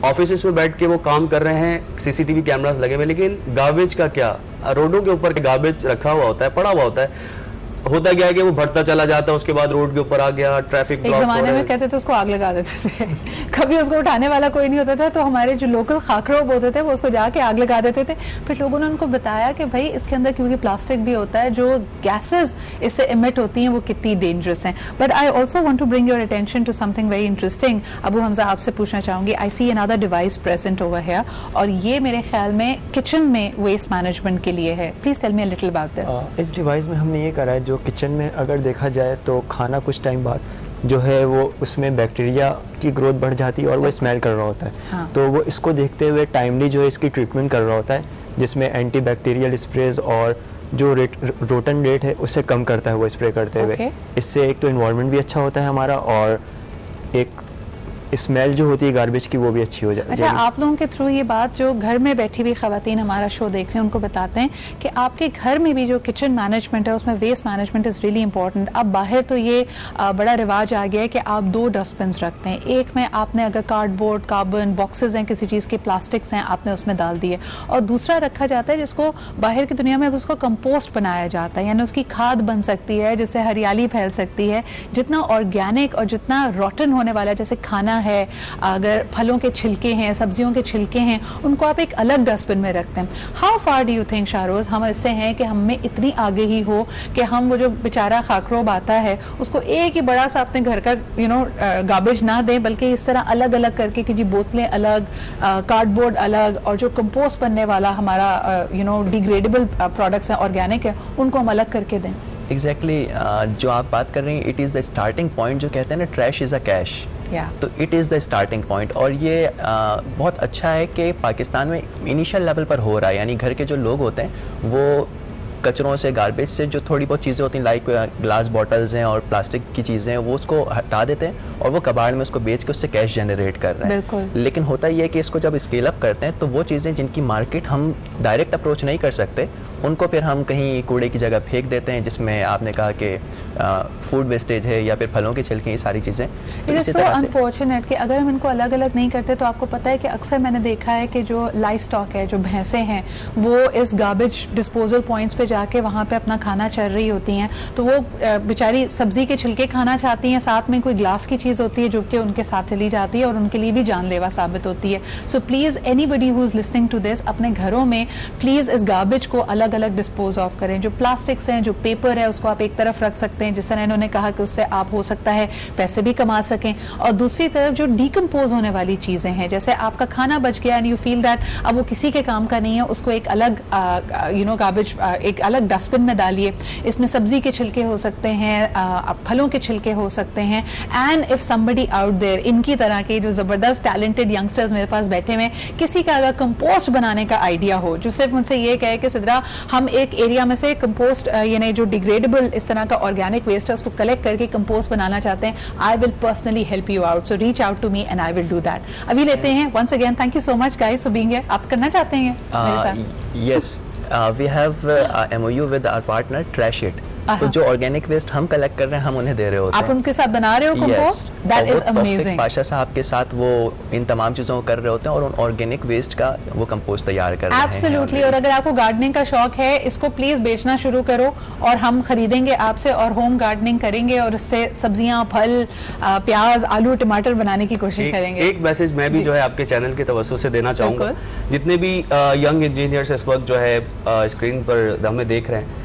ऑफिस में बैठ के वो काम कर रहे हैं, सीसीटीवी कैमरास लगे हुए, लेकिन गार्बेज का क्या, रोडों के ऊपर गार्बेज रखा हुआ होता है, पड़ा हुआ होता है, होता क्या है कि वो बढ़ता चला जाता है, उसके बाद रोड के ऊपर आ गया, ट्रैफिक ब्लॉक। एक ज़माने में कहते थे उसको आग लगा देते थे कभी उसको उठाने वाला कोई नहीं होता था, तो हमारे जो लोकल खाकरोब होते थे वो उसको जाके आग लगा देते थे। फिर लोगों ने उनको बताया कि भाई इसके अंदर क्योंकि प्लास्टिक भी होता है, जो गैसेस इससे इमिट होती हैं वो कितनी डेंजरस हैं। But I also want to bring your attention to something very interesting. Abu Hamza, आपसे पूछना चाहूँगी, I see another device present over here, और ये मेरे ख्याल में किचन में वेस्ट मैनेजमेंट के लिए है। Please tell me a little about this. इस डिवाइस में हमने ये करा है, जो किचन में अगर देखा जाए तो खाना कुछ टाइम बाद जो है वो उसमें बैक्टीरिया की ग्रोथ बढ़ जाती है और वो स्मेल कर रहा होता है। हाँ। तो वो इसको देखते हुए टाइमली जो है इसकी ट्रीटमेंट कर रहा होता है, जिसमें एंटी बैक्टीरियल स्प्रेज और जो रोटन रेट है उससे कम करता है वो स्प्रे करते हुए। इससे एक तो इन्वायरमेंट भी अच्छा होता है हमारा और एक स्मेल जो होती है गार्बेज की वो भी अच्छी हो जाती है। अच्छा, आप लोगों के थ्रू ये बात जो घर में बैठी हुई ख़वातीन हमारा शो देख रहे हैं उनको बताते हैं कि आपके घर में भी जो किचन मैनेजमेंट है उसमें waste management is really important. अब बाहर तो ये बड़ा रिवाज आ गया है कि आप 2 डस्टबिन रखते हैं, एक में आपने अगर कार्डबोर्ड, कार्बन बॉक्सेस हैं, किसी चीज़ के प्लास्टिक्स हैं, आपने उसमें डाल दिए, और दूसरा रखा जाता है जिसको बाहर की दुनिया में उसको कंपोस्ट बनाया जाता है, यानी उसकी खाद बन सकती है जिससे हरियाली फैल सकती है। जितना ऑर्गेनिक और जितना रॉटन होने वाला जैसे खाना है, अगर फलों के छिलके हैं, सब्जियों के छिलके हैं, उनको आप एक अलग डस्टबिन में रखते हैं। How far do you think Shahroz हम इससे हैं कि हम में इतनी आगे ही हो कि हम वो जो बेचारा खाकरोब आता है उसको एक ही बड़ा सा अपने घर का गार्बेज ना दें, बल्कि इस तरह अलग अलग करके कि जी बोतलें अलग, कार्डबोर्ड अलग, और जो कंपोस्ट बनने वाला हमारा डिग्रेडेबल प्रोडक्ट्स हैं, ऑर्गेनिक है, उनको हम अलग करके दें। एग्जैक्टली जो आप बात कर रही हैं, it is the starting point. जो कहते हैं ना, ट्रैश इज़ अ कैश, तो it is the starting point. और ये बहुत अच्छा है कि पाकिस्तान में इनिशियल लेवल पर हो रहा है, यानी घर के जो लोग होते हैं वो कचरों से, गार्बेज से जो थोड़ी बहुत चीज़ें होती हैं, लाइक ग्लास बॉटल्स हैं और प्लास्टिक की चीज़ें हैं, वो उसको हटा देते हैं और वो कबाड़ में उसको बेच के उससे कैश जनरेट कर रहे हैं। लेकिन होता ये है कि इसको जब स्केल अप करते हैं तो वो चीज़ें जिनकी मार्केट हम डायरेक्ट अप्रोच नहीं कर सकते, उनको फिर हम कहीं कूड़े की जगह फेंक देते हैं, जिसमें आपने कहा कि फूड वेस्टेज है या फिर फलों के छिलके, ये सारी चीज़ें। इट इज़ सो अनफॉर्चुनेट कि अगर हम इनको अलग अलग नहीं करते तो आपको पता है कि अक्सर मैंने देखा है कि जो लाइफ स्टॉक है, जो भैंसें हैं, वो इस गार्बेज डिस्पोजल पॉइंट्स पे जाके वहाँ पे अपना खाना चल रही होती हैं, तो वो बेचारी सब्जी के छिलके खाना चाहती हैं, साथ में कोई ग्लास की चीज़ होती है जो कि उनके साथ चली जाती है और उनके लिए भी जानलेवा साबित होती है। So please anybody who is listening to this, अपने घरों में प्लीज़ इस गार्बेज को अलग अलग डिस्पोज ऑफ करें। जो प्लास्टिक्स हैं, जो पेपर है, उसको आप एक तरफ रख सकते हैं, जिस तरह इन्होंने कहा कि उससे आप हो सकता है पैसे भी कमा सकें, और दूसरी तरफ जो डिकम्पोज होने वाली चीज़ें हैं, जैसे आपका खाना बच गया एंड यू फील दैट अब वो किसी के काम का नहीं है, उसको एक अलग गार्बेज एक अलग डस्टबिन में डालिए। इसमें सब्जी के छिलके हो सकते हैं, फलों के छिलके हो सकते हैं, and if somebody out there, इनकी तरह के जो ज़बरदस्त टैलेंटेड यंगस्टर्स मेरे पास बैठे हुए, किसी का अगर कंपोस्ट बनाने का आइडिया हो, जो सिर्फ मुझसे ये कहे कि सिद्रा हम एक एरिया में से कंपोस्ट यानी जो डिग्रेडेबल इस तरह का ऑर्गेनिक वेस्ट है उसको कलेक्ट करके कंपोस्ट बनाना चाहते हैं, I will personally help you out, so reach out to me and I will do that. अभी लेते हैं, once again thank you so much guys for being here. आप करना चाहते हैं मेरे साथ? Yes, we have a MOU with our partner Trashit. तो जो ऑर्गेनिक वेस्ट हम कलेक्ट कर रहे हैं हम उन्हें दे रहे होते हैं। आप उनके साथ बना रहे हो compost? That is amazing. Pasha साहब के साथ वो इन तमाम चीज़ों को कर रहे होते हैं और उन ऑर्गेनिक वेस्ट का वो कंपोस्ट तैयार कर रहे हैं। एब्सोल्युटली। और अगर आपको गार्डनिंग का शौक है, इसको प्लीज बेचना शुरू करो और हम खरीदेंगे आपसे और होम गार्डनिंग करेंगे और इससे सब्जियां, फल, प्याज, आलू, टमाटर बनाने की कोशिश करेंगे। एक मैसेज मैं भी जो है आपके चैनल के तवज्जो से देना चाहूँगा, जितने भी यंग इंजीनियर्स इस वक्त जो है स्क्रीन पर हमें देख रहे हैं,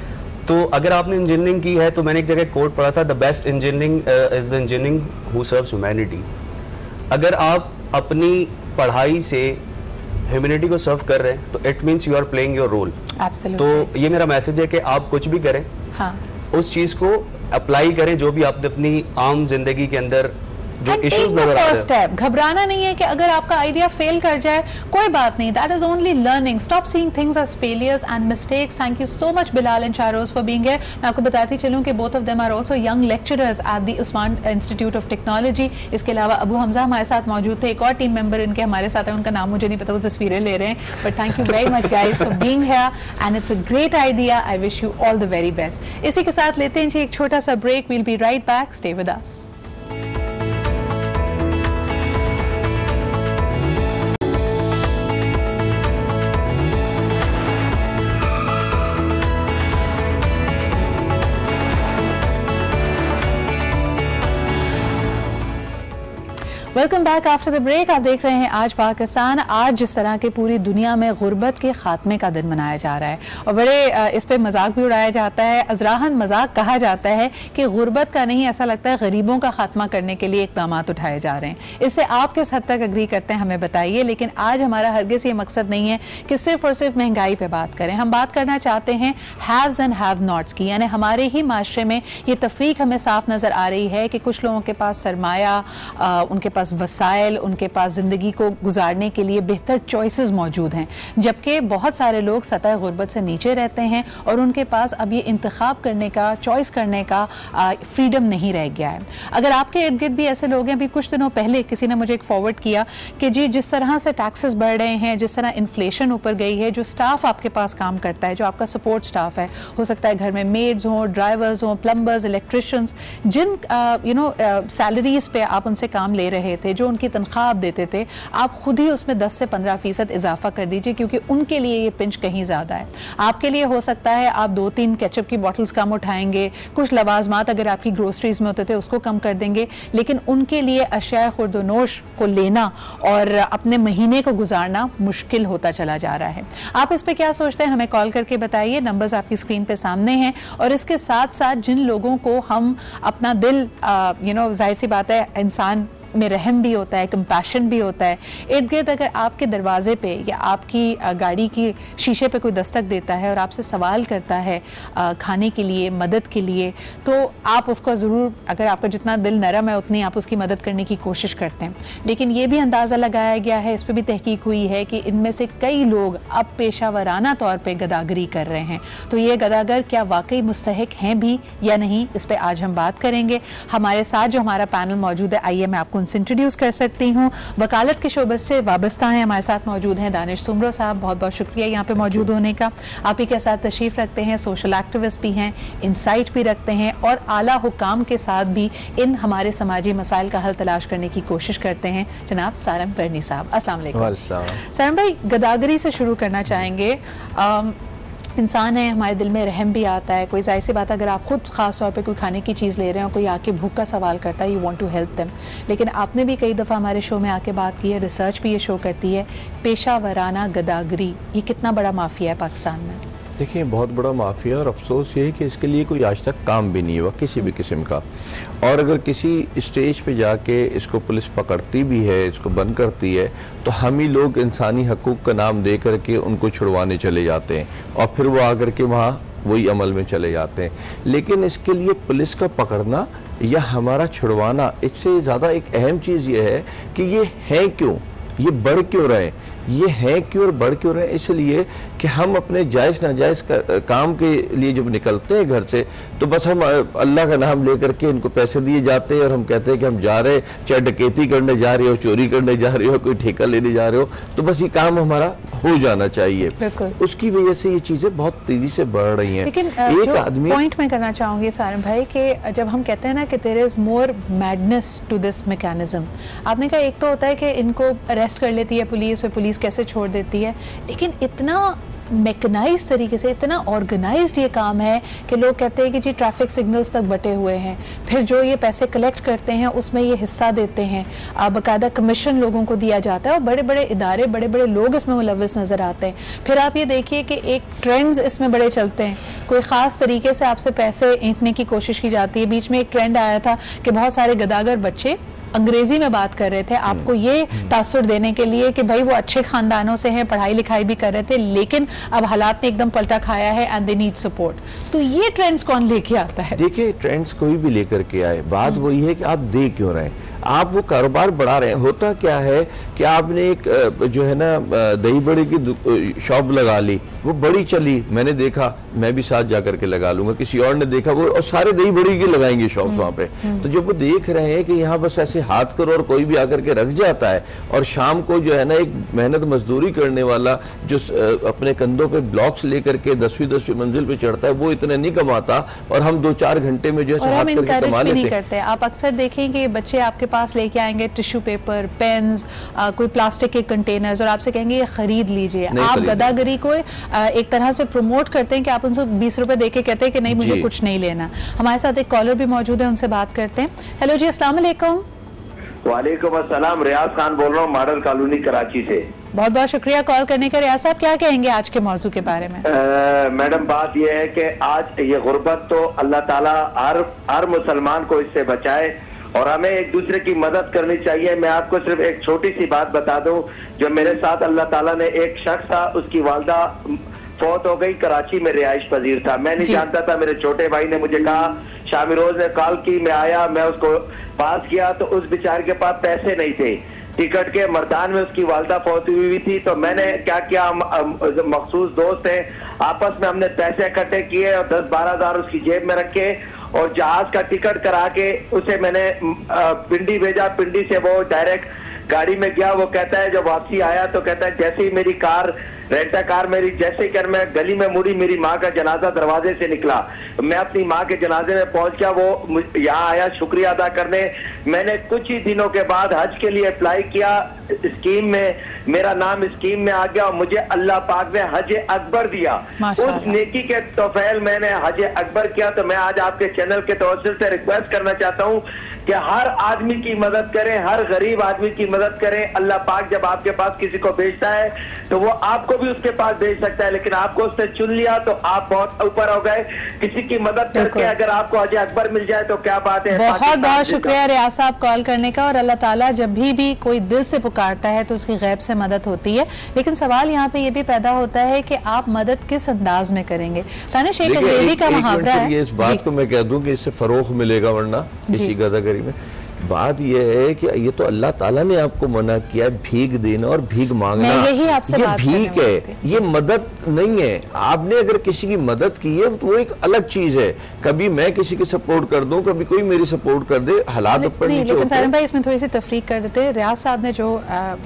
तो अगर आपने इंजीनियरिंग की है तो मैंने एक जगह कोट पढ़ा था, the best engineering is the engineering who serves humanity. अगर आप अपनी पढ़ाई से ह्यूमैनिटी को सर्व कर रहे हैं तो it means you are playing your role. तो ये मेरा मैसेज है कि आप कुछ भी करें, उस चीज को अप्लाई करें जो भी आप अपनी आम जिंदगी के अंदर जो इश्यूज नजर आ रहे हैं। घबराना नहीं है कि अगर आपका आइडिया फेल कर जाए, कोई बात नहीं, that is only learning. Stop seeing things as failures and mistakes. Thank you so much Bilal and Shahroz for being here. मैं आपको बताती चलूं कि both of them are also young lecturers at the Usman institute of technology. इसके अलावा अबू हमजा हमारे साथ मौजूद थे, एक और टीम मेंबर इनके हमारे साथ है, उनका नाम मुझे नहीं पता, वो तस्वीरें ले रहे हैं, but thank you very much guys for being here and it's a great idea. I wish you all the very best. इसी के साथ लेते हैं जी एक छोटा सा break. We'll be right back, stay with us. Welcome back after the break. आप देख रहे हैं आज पाकिस्तान। आज जिस तरह के पूरी दुनिया में गुर्बत के खात्मे का दिन मनाया जा रहा है और बड़े इस पे मजाक भी उड़ाया जाता है। अजराहन मजाक कहा जाता है कि गुर्बत का नहीं, ऐसा लगता है गरीबों का खात्मा करने के लिए इकदाम उठाए जा रहे हैं। इससे आप किस हद तक अग्री करते हैं हमें बताइए। लेकिन आज हमारा हरगिज़ ये मकसद नहीं है कि सिर्फ और सिर्फ महंगाई पर बात करें। हम बात करना चाहते हैं हैव्स एंड हैव नॉट्स की, यानी हमारे ही माशरे में ये तफरीक हमें साफ नज़र आ रही है कि कुछ लोगों के पास सरमाया, उनके पास वसाइल, उनके पास ज़िंदगी को गुजारने के लिए बेहतर चॉइसेस मौजूद हैं, जबकि बहुत सारे लोग सतह गुर्बत से नीचे रहते हैं और उनके पास अब ये इंतखाब करने का, चॉइस करने का फ्रीडम नहीं रह गया है। अगर आपके इर्द गिर्द भी ऐसे लोग हैं, अभी कुछ दिनों पहले किसी ने मुझे एक फॉरवर्ड किया कि जी जिस तरह से टैक्सेस बढ़ रहे हैं, जिस तरह इन्फ्लेशन ऊपर गई है, जो स्टाफ आपके पास काम करता है, जो आपका सपोर्ट स्टाफ है, हो सकता है घर में मेड्स हों, ड्राइवर्स हों, प्लम्बर्स, इलेक्ट्रिशियंस, जिन सैलरीज पे आप उनसे काम ले रहे थे, जो उनकी तनख्वाह आप देते थे, आप खुद ही उसमें 10 से 15% इजाफा कर दीजिए, क्योंकि उनके लिए ये पिंच कहीं ज़्यादा है। आपके लिए हो सकता है आप 2-3 केचप की बॉटल्स कम उठाएंगे, कुछ लवाजमात अगर आपकी ग्रोसरीज में होते थे उसको कम कर देंगे, लेकिन उनके लिए अशिया खुर्दनोश को लेना और अपने महीने को गुजारना मुश्किल होता चला जा रहा है। आप इस पर क्या सोचते हैं, हमें कॉल करके बताइए। नंबर्स आपकी स्क्रीन पे सामने हैं। और इसके साथ साथ जिन लोगों को हम अपना दिल जाहिर सी बात है, इंसान में रहम भी होता है, कंपैशन भी होता है, इर्द गिर्द अगर आपके दरवाजे पे या आपकी गाड़ी की शीशे पे कोई दस्तक देता है और आपसे सवाल करता है खाने के लिए, मदद के लिए, तो आप उसको ज़रूर, अगर आपका जितना दिल नरम है उतनी आप उसकी मदद करने की कोशिश करते हैं। लेकिन ये भी अंदाज़ा लगाया गया है, इस पर भी तहकीक हुई है कि इनमें से कई लोग अब पेशावराना तौर पर गदागरी कर रहे हैं। तो ये गदागर क्या वाकई मुस्तहिक हैं भी या नहीं, इस पर आज हम बात करेंगे। हमारे साथ जो हमारा पैनल मौजूद है, आइए मैं आपको उनसे इंट्रोड्यूस कर सकती हूँ। वकालत के शोबे से वाबस्ता हैं, हमारे साथ मौजूद हैं दानिश सुमरो साहब, बहुत बहुत शुक्रिया यहाँ पे मौजूद होने का। आप ही के साथ तशरीफ़ रखते हैं, सोशल एक्टिविस्ट भी हैं, इंसाइट भी रखते हैं और आला हुकाम के साथ भी इन हमारे समाजी मसाइल का हल तलाश करने की कोशिश करते हैं, जनाब सारम परनी साहब। अस्सलाम वालेकुम। सारम भाई, गदागरी से शुरू करना चाहेंगे। इंसान है, हमारे दिल में रहम भी आता है। कोई जाहिर सी बात, अगर आप खुद ख़ास तौर पे कोई खाने की चीज़ ले रहे हो, कोई आके भूख का सवाल करता है, you want to help them. लेकिन आपने भी कई दफ़ा हमारे शो में आके बात की है, रिसर्च भी ये शो करती है, पेशा वराना गदागरी ये कितना बड़ा माफिया है पाकिस्तान में? देखिए, बहुत बड़ा माफिया, और अफसोस ये है कि इसके लिए कोई आज तक काम भी नहीं हुआ किसी भी किस्म का। और अगर किसी स्टेज पे जाके इसको पुलिस पकड़ती भी है, इसको बंद करती है, तो हम ही लोग इंसानी हकूक़ का नाम दे करके उनको छुड़वाने चले जाते हैं और फिर वो आकर के वहाँ वही अमल में चले जाते हैं। लेकिन इसके लिए पुलिस का पकड़ना या हमारा छुड़वाना, इससे ज़्यादा एक अहम चीज़ ये है कि ये है क्यों, ये बढ़ क्यों रहे, ये हैं क्यों और बढ़ क्यों रहे, इसलिए कि हम अपने जायज़ नाजायज़ काम के लिए जब निकलते हैं घर से तो बस हम अल्लाह का नाम लेकर के इनको पैसे दिए जाते हैं और हम कहते हैं कि हम जा रहे, चाहे डकैती करने जा रहे हो, चोरी करने जा रहे हो, कोई ठेका लेने जा रहे हो, तो बस ये काम हमारा हो जाना चाहिए। उसकी वजह से ये चीज़ें बहुत तेजी से बढ़ रही हैं। लेकिन एक आदमी पॉइंट मैं करना चाहूँगी सारिम भाई कि जब हम कहते हैं ना कि there is more madness to this mechanism, आपने कहा एक तो होता है कि इनको अरेस्ट कर लेती है पुलिस, फिर पुलिस कैसे छोड़ देती है, लेकिन इतना मैकेनाइज तरीके से, इतना ऑर्गेनाइज्ड ये काम है कि लोग कहते हैं कि जी ट्रैफिक सिग्नल्स तक बटे हुए हैं, फिर जो ये पैसे कलेक्ट करते हैं उसमें ये हिस्सा देते हैं, बाकायदा कमीशन लोगों को दिया जाता है और बड़े बड़े इदारे, बड़े बड़े लोग इसमें मुलव्वस नज़र आते हैं। फिर आप ये देखिए कि एक ट्रेंड्स इसमें बड़े चलते हैं, कोई ख़ास तरीके से आपसे पैसे ऐंठने की कोशिश की जाती है। बीच में एक ट्रेंड आया था कि बहुत सारे गदागर बच्चे अंग्रेजी में बात कर रहे थे आपको ये तासुर देने के लिए कि भाई वो अच्छे खानदानों से हैं, पढ़ाई लिखाई भी कर रहे थे, लेकिन अब हालात ने एकदम पलटा खाया है एंड दे नीड सपोर्ट। तो ये ट्रेंड्स कौन लेके आता है? देखिए, ट्रेंड्स कोई भी लेकर के आए, बात वही है कि आप दे क्यों रहे हैं, आप वो कारोबार बढ़ा रहे हैं। होता क्या है कि आपने एक जो है ना दही बड़े की शॉप लगा ली, वो बड़ी चली, मैंने देखा, मैं भी साथ जाकर के लगा लूंगा, किसी और ने देखा वो, और सारे दही बड़ी की लगाएंगे शॉप वहाँ पे। तो जब वो देख रहे हैं कि यहाँ बस ऐसे हाथ करो और कोई भी आकर के रख जाता है, और शाम को जो है ना एक मेहनत मजदूरी करने वाला जो अपने कंधों पे ब्लॉक्स लेकर के 10वीं मंजिल पे चढ़ता है, वो इतने नहीं कमाता, और हम 2-4 घंटे में जो है हाथ करके कमा लेते हैं। आप अक्सर देखें कि बच्चे आपके पास लेके आएंगे टिश्यू पेपर, पेन्स, कोई प्लास्टिक के कंटेनर्स, और आपसे कहेंगे ये खरीद लीजिए। आप गदागरी को एक तरह से प्रमोट करते हैं कि आप उनसे 20 रुपए देके कहते हैं कि नहीं मुझे कुछ नहीं लेना। हमारे साथ एक कॉलर भी मौजूद है, उनसे बात करते हैं। हेलो जी, अस्सलाम वालेकुम। वालेकुम अस्सलाम, रियाज खान बोल रहा हूँ, मॉडल कॉलोनी कराची से। बहुत बहुत शुक्रिया कॉल करने का। रियाज साहब, क्या कहेंगे आज के मौजू के बारे में? मैडम, बात यह है कि आज ये गुर्बत तो अल्लाह ताला हर मुसलमान को इससे बचाए और हमें एक दूसरे की मदद करनी चाहिए। मैं आपको सिर्फ एक छोटी सी बात बता दूं, जो मेरे साथ अल्लाह ताला ने, एक शख्स था, उसकी वालदा फौत हो गई, कराची में रिहाइश पजीर था, मैं नहीं जानता था, मेरे छोटे भाई ने मुझे कहा, शामी रोज ने कॉल की, मैं आया, मैं उसको पास किया तो उस बेचारे के पास पैसे नहीं थे टिकट के, मर्दान में उसकी वालदा फौत हुई थी। तो मैंने क्या किया, मखसूस दोस्त है, आपस में हमने पैसे इकट्ठे किए और 10-12 हज़ार उसकी जेब में रखे और जहाज का टिकट करा के उसे मैंने पिंडी भेजा। पिंडी से वो डायरेक्ट गाड़ी में गया। वो कहता है, जब वापसी आया तो कहता है, जैसे ही मेरी कार, रेंटा कार मेरी, जैसे ही कर मैं गली में मुड़ी, मेरी माँ का जनाजा दरवाजे से निकला, मैं अपनी माँ के जनाजे में पहुंच गया। वो यहाँ आया शुक्रिया अदा करने। मैंने कुछ ही दिनों के बाद हज के लिए अप्लाई किया, स्कीम में मेरा नाम स्कीम में आ गया और मुझे अल्लाह पाक ने हज अकबर दिया। उस नेकी के तोफैल मैंने हज अकबर किया। तो मैं आज आपके चैनल के तवज्जुह से रिक्वेस्ट करना चाहता हूँ कि हर आदमी की मदद करें, हर गरीब आदमी की मदद करें। अल्लाह पाक जब आपके पास किसी को भेजता है तो वो आपको भी उसके पास भेज सकता है, लेकिन आपको उसने चुन लिया तो आप बहुत ऊपर हो गए। किसी की मदद करके अगर आपको हज अकबर मिल जाए तो क्या बात है। बहुत बहुत शुक्रिया रियाज साहब कॉल करने का। और अल्लाह ताला जब भी कोई दिल से पुकारता है तो उसकी गैब से मदद होती है, लेकिन सवाल यहाँ पे ये भी पैदा होता है कि आप मदद किस अंदाज में करेंगे। तानिश, एक अंग्रेजी का मुहावरा है, इस बात को मैं कह दूं कि इससे फरोख मिलेगा, वरना इसी गदागरी में। बात यह है कि ये तो अल्लाह ताला ने आपको मना किया भीख देना और भीख मांगना। यही आपसे ये भीख है, ये मदद नहीं है। आपने अगर किसी की मदद की है तो वो एक अलग चीज है। कभी मैं किसी की सपोर्ट कर दूं, कभी कोई मेरी सपोर्ट कर दे, हालात ऊपर नीचे होते हैं। लेकिन सारिम भाई, इसमें थोड़ी सी तफरीक कर देते हैं। रियाज साहब ने जो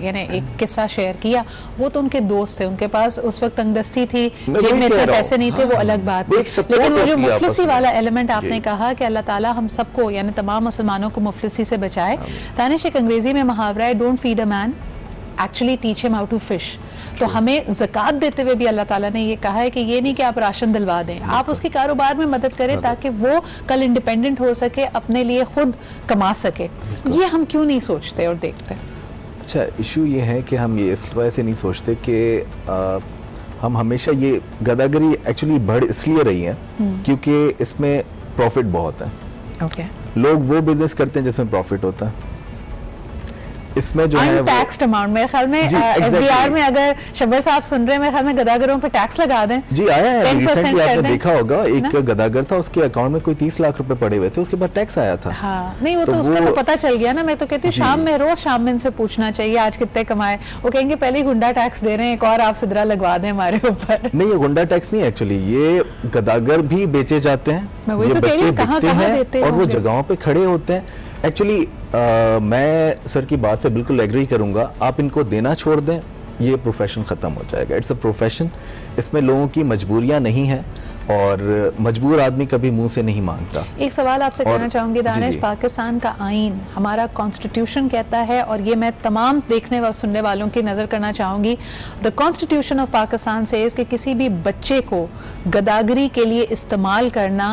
यानी एक किस्सा शेयर किया, वो तो उनके दोस्त थे, उनके पास उस वक्त तंगदस्ती थी, जेब में इतने पैसे नहीं थे, वो अलग बात है। लेकिन वो जो मुफलिसी वाला एलिमेंट आपने कहा कि अल्लाह ताला हम सबको यानी तमाम मुसलमानों को मुफलिसी से बचाए। तानिश, एक अंग्रेजी में मुहावरा है, don't feed a man, actually teach him how to fish. तो हमें ज़कात देते हुए भी अल्लाह ताला ने ये कहा है कि ये नहीं कि आप राशन दिलवा दें, आप उसके कारोबार में मदद करें ताकि वो कल इंडिपेंडेंट हो सके, अपने लिए खुद कमा सके। ये हम क्यों नहीं सोचते और देखते? अच्छा, इशू ये है कि हम ये इस वजह से नहीं सोचते कि हम हमेशा ये गदागरी एक्चुअली बढ़ इसलिए रही है क्योंकि इसमें प्रॉफिट बहुत है। लोग वो बिजनेस करते हैं जिसमें प्रॉफिट होता है। इसमें जो है टैक्स्ड अमाउंट, मेरे ख्याल में एफबीआर में अगर शब्बर साहब सुन रहे हैं, मेरे ख्याल में गदागरों पे टैक्स लगा दें। जी आया है, रिसेंटली आपने देखा होगा एक गदागर था, उसके अकाउंट में कोई 30 लाख रुपए पड़े हुए थे, उसके बाद टैक्स आया था। हाँ, नहीं वो तो उसका तो पता चल गया ना। मैं तो कहती हूँ शाम में, रोज शाम में इनसे पूछना चाहिए आज कितने कमाए। वो कहेंगे पहले ही गुंडा टैक्स दे रहे हैं, एक और आप सिदरा लगवा दें हमारे ऊपर। नहीं, ये गुंडा टैक्स नहीं, एक्चुअली ये गदागर भी बेचे जाते हैं, ये तो बच्चे बिकते हैं और वो जगहों पे खड़े होते हैं। एक्चुअली मैं सर की बात से बिल्कुल एग्री करूंगा, आप इनको देना छोड़ दें, ये प्रोफेशन खत्म हो जाएगा। इट्स अ प्रोफेशन, इसमें लोगों की मजबूरियां नहीं है और मजबूर आदमी कभी मुंह से नहीं मांगता। एक सवाल आपसे कहना चाहूंगी दानिश, पाकिस्तान का आईन, हमारा कॉन्स्टिट्यूशन कहता है, और ये मैं तमाम देखने व सुनने वालों की नज़र करना चाहूंगी, द कॉन्स्टिट्यूशन ऑफ पाकिस्तान से कि किसी भी बच्चे को गदागरी के लिए इस्तेमाल करना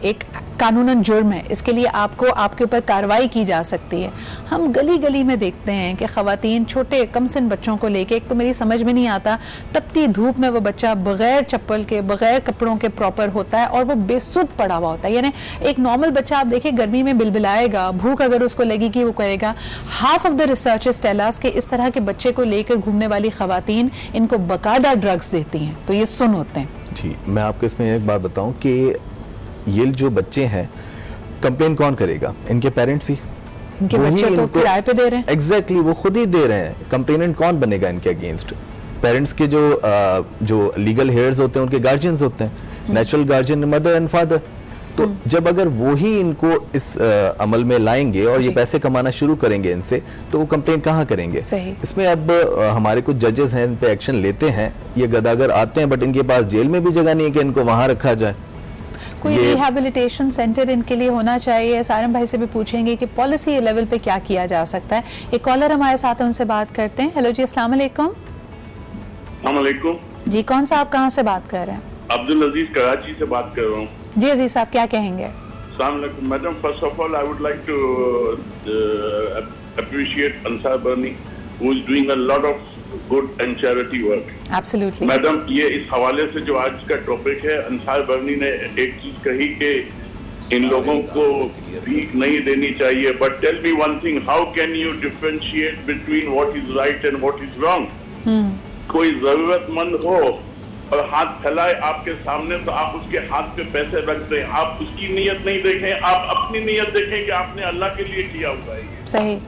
एक कानूनन जुर्म है, इसके लिए आपको आपके ऊपर कार्रवाई की जा सकती है। हम गली गली में देखते हैं कि ख़वातीन छोटे कमसिन बच्चों को लेके, एक तो मेरी समझ में नहीं आता, तपती धूप में वो बच्चा बगैर चप्पल के, बगैर कपड़ों के प्रॉपर होता है और वो बेसुध पड़ा हुआ होता है। यानी एक नॉर्मल बच्चा आप देखिए गर्मी में बिलबिलाएगा, भूख अगर उसको लगेगी वो करेगा। Half of the researchers tell us कि इस तरह के बच्चे को लेकर घूमने वाली ख़वातीन इनको बाकायदा ड्रग्स देती हैं, तो ये सुन होते हैं। जी, मैं आपको इसमें एक बात बताऊं कि ये जो बच्चे हैं, कंप्लेन कौन करेगा? इनके पेरेंट्स ही, इनके बच्चे तो किराए पे दे रहे हैं। एग्जैक्टली, वो खुद ही दे रहे हैं। कंप्लेनेंट कौन बनेगा इनके अगेंस्ट? पेरेंट्स के जो लीगल हेयर्स होते हैं, उनके गार्जियंस होते हैं, natural guardian mother and father. तो जब अगर वो ही इनको इस अमल में लाएंगे और ये पैसे कमाना शुरू करेंगे इनसे, तो वो कंप्लेन कहाँ करेंगे? इसमें अब हमारे कुछ जजेस हैं, इन पे एक्शन लेते हैं। ये गदागर आते हैं, बट इनके पास जेल में भी जगह नहीं है कि इनको वहां रखा जाए। कोई रिहैबिलिटेशन सेंटर इनके लिए होना चाहिए। सारम भाई से भी पूछेंगे कि पॉलिसी लेवल पे क्या किया जा सकता है। एक कॉलर हमारे साथ है, उनसे बात करते हैं। हेलो जी, अस्सलाम वालेकुम। जी, कौन सा, आप कहाँ से बात कर रहे हैं? अब्दुल अजीज, कराची से बात कर रहा हूँ। जी अजीज साहब, क्या कहेंगे? Madam, first of all I would like to appreciate Ansar Burney, who is doing a lot of good and charity work. Absolutely madam, ये इस हवाले से जो आज का टॉपिक है, अंसार बर्नी ने एक चीज कही कि इन लोगों को भीख नहीं देनी चाहिए, but tell me one thing, how can you differentiate between what is right and what is wrong? कोई जरूरतमंद हो और हाथ फैलाए आपके सामने, तो आप उसके हाथ पे पैसे रख दें, आप उसकी नीयत नहीं देखें, आप अपनी नीयत देखें कि आपने अल्लाह के लिए किया हुआ है। सही।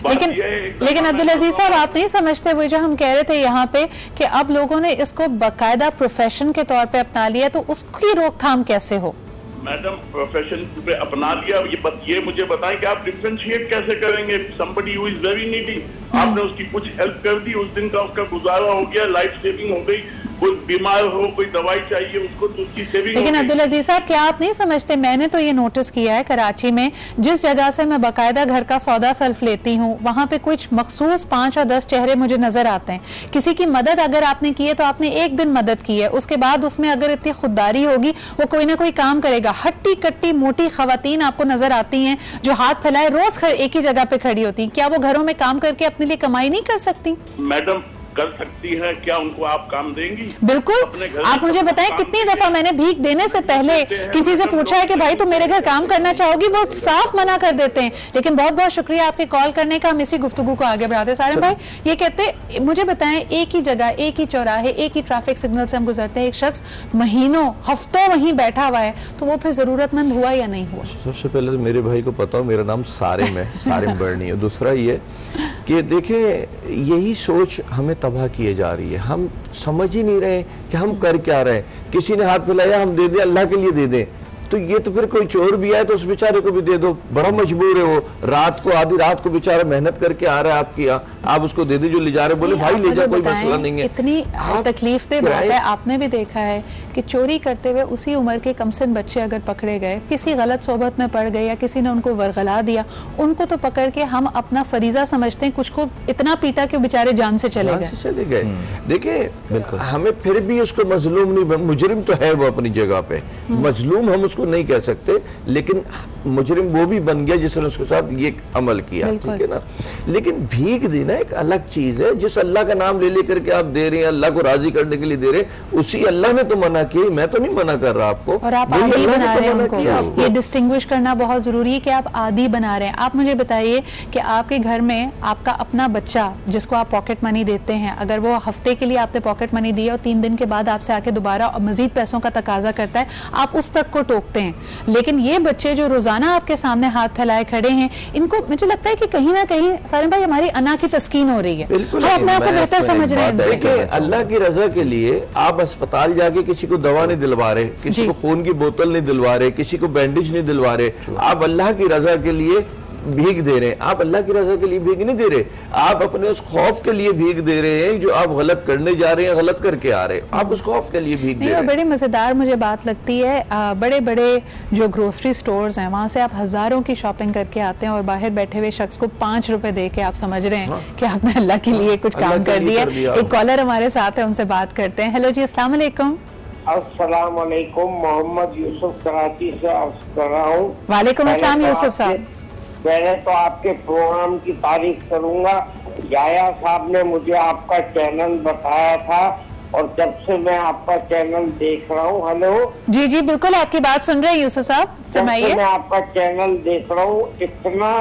लेकिन अब्दुल अजीज साहब, आप नहीं समझते वो जो हम कह रहे थे यहाँ पे कि अब लोगों ने इसको बाकायदा प्रोफेशन के तौर पे अपना लिया, तो उसकी रोकथाम कैसे हो? मैडम, प्रोफेशन पे अपना लिया, ये मुझे बताएं कि आप डिफरेंशिएट कैसे करेंगे? somebody who is very needy, आपने उसकी कुछ हेल्प कर दी, उस दिन का उसका गुजारा हो गया, लाइफ सेविंग हो गई। कोई बीमार हो, कोई दवाई चाहिए उसको, तो उसकी सेविंग। लेकिन अब्दुल अजीज साहब, क्या आप नहीं समझते, मैंने तो ये नोटिस किया है कराची में, जिस जगह से मैं बाकायदा घर का सौदा सल्फ लेती हूँ, वहाँ पे कुछ मखसूस 5 और 10 चेहरे मुझे नजर आते हैं। किसी की मदद अगर आपने की है तो आपने एक दिन मदद की है, उसके बाद उसमें अगर इतनी खुददारी होगी, वो कोई ना कोई काम करेगा। हट्टी कट्टी मोटी खवातीन आपको नजर आती हैं जो हाथ फैलाए रोज एक ही जगह पे खड़ी होती हैं। क्या वो घरों में काम करके अपने लिए कमाई नहीं कर सकती? मैडम, कर सकती है, क्या उनको आप काम देंगी? बिल्कुल। आप मुझे बताएं, कितनी दफा मैंने भीख देने से पहले किसी से पूछा है कि भाई तुम मेरे घर काम करना चाहोगी, वो साफ मना कर देते हैं। लेकिन बहुत बहुत शुक्रिया आपके कॉल करने का, हम इसी गुफ्तगू को आगे बढ़ाते हैं। सारे भाई ये कहते, मुझे बताएं, एक ही जगह, एक ही चौराहे, एक ही ट्रैफिक सिग्नल से हम गुजरते हैं, एक शख्स महीनों हफ्तों वहीं बैठा हुआ है, तो वो फिर जरूरतमंद हुआ या नहीं हुआ? सबसे पहले तो मेरे भाई को पता हो मेरा नाम सारिम है, सारिम बर्नी है। दूसरा ये कि देखिए, यही सोच हमें तबाह किए जा रही है। हम समझ ही नहीं रहे कि हम कर क्या रहे हैं। किसी ने हाथ फैलाया, हम दे दें, अल्लाह के लिए दे दें, तो ये तो फिर कोई चोर भी आए तो उस बेचारे को भी दे दो, बड़ा मजबूर है वो, रात को आधी रात को बेचारा मेहनत करके आ रहा है आपके यहाँ, आप उसको दे दे, जो ले जा रहे, बोले भाई ले जा, कोई मसला नहीं है। इतनी तकलीफ दे बात है। आपने भी देखा है कि चोरी करते हुए उसी उम्र के कमसिन बच्चे अगर पकड़े गए, किसी गलत सोबत में पड़ गए या किसी ने उनको वरगला दिया, उनको तो पकड़ के हम अपना फरीजा समझते हैं, कुछ को इतना पीटा कि बेचारे जान से चले गए। देखिए, हमें फिर भी उसको मजलूम नहीं, मुजरिम तो है वो अपनी जगह पे, मजलूम हम उसको नहीं कह सकते, लेकिन मुजरिम वो भी बन गया जिसने उसके साथ ये अमल किया, ठीक है ना। लेकिन भीख देना एक अलग चीज है। जिस अल्लाह का नाम ले लेकर के आप दे रहे हैं, अल्लाह को राजी करने के लिए दे रहे हैं, उसी अल्लाह ने तो मना किया, मैं तो नहीं मना कर रहा आपको। और आप आदी बना रहे हैं उनको। ये डिस्टिंग्विश करना बहुत जरूरी है कि आप आदी बना रहे हैं। आप मुझे बताइए कि आपके घर में आपका अपना बच्चा जिसको आप पॉकेट मनी देते हैं, अगर वो हफ्ते के लिए आपने पॉकेट मनी दी और 3 दिन के बाद आपसे आके दोबारा मजीद पैसों का तकाजा करता है, आप उस तक को टोकते हैं। लेकिन ये बच्चे जो रोजाना आपके सामने हाथ फैलाए खड़े हैं, इनको मुझे लगता है कि कहीं ना कहीं सारे भाई हमारी अना की तस्कीन हो रही है, हम अपने आप को बेहतर समझ रहे हैं। अल्लाह की रजा के लिए आप अस्पताल जाके किसी को दवा नहीं दिलवा रहे, किसी को खून की बोतल नहीं दिलवा रहे, किसी को बैंडेज नहीं दिलवा रहे, आप अल्लाह की रजा के लिए भीख दे रहे हैं। आप अल्लाह की रजा के लिए भीख नहीं दे रहे, आप अपने उस खौफ के लिए भीख दे रहे हैं जो आप गलत करने जा रहे हैं, गलत करके आ रहे हैं, आप उस खौफ के लिए भीख दे रहे हैं। बड़ी मजेदार मुझे बात लगती है, बड़े बड़े जो ग्रोसरी स्टोर्स हैं वहां से आप हजारों की शॉपिंग करके आते हैं और बाहर बैठे हुए शख्स को 5 रुपए दे के आप समझ रहे हैं कि आपने अल्लाह के लिए कुछ काम कर दिया। एक कॉलर हमारे साथ है, उनसे बात करते हैं। हेलो जी, अस्सलाम वालेकुम। अस्सलाम वालेकुम, मोहम्मद यूसुफ कराची से अर्ज कर रहा हूँ। वालेकुम अस्सलाम यूसुफ साहब। पहले तो आपके प्रोग्राम की तारीफ करूंगा। याया साहब ने मुझे आपका चैनल बताया था और जब से मैं आपका चैनल देख रहा हूँ। हेलो जी जी बिल्कुल आपकी बात सुन रहे हैं यूसुफ साहब, फरमाइए। मैं आपका चैनल देख रहा हूँ, इतना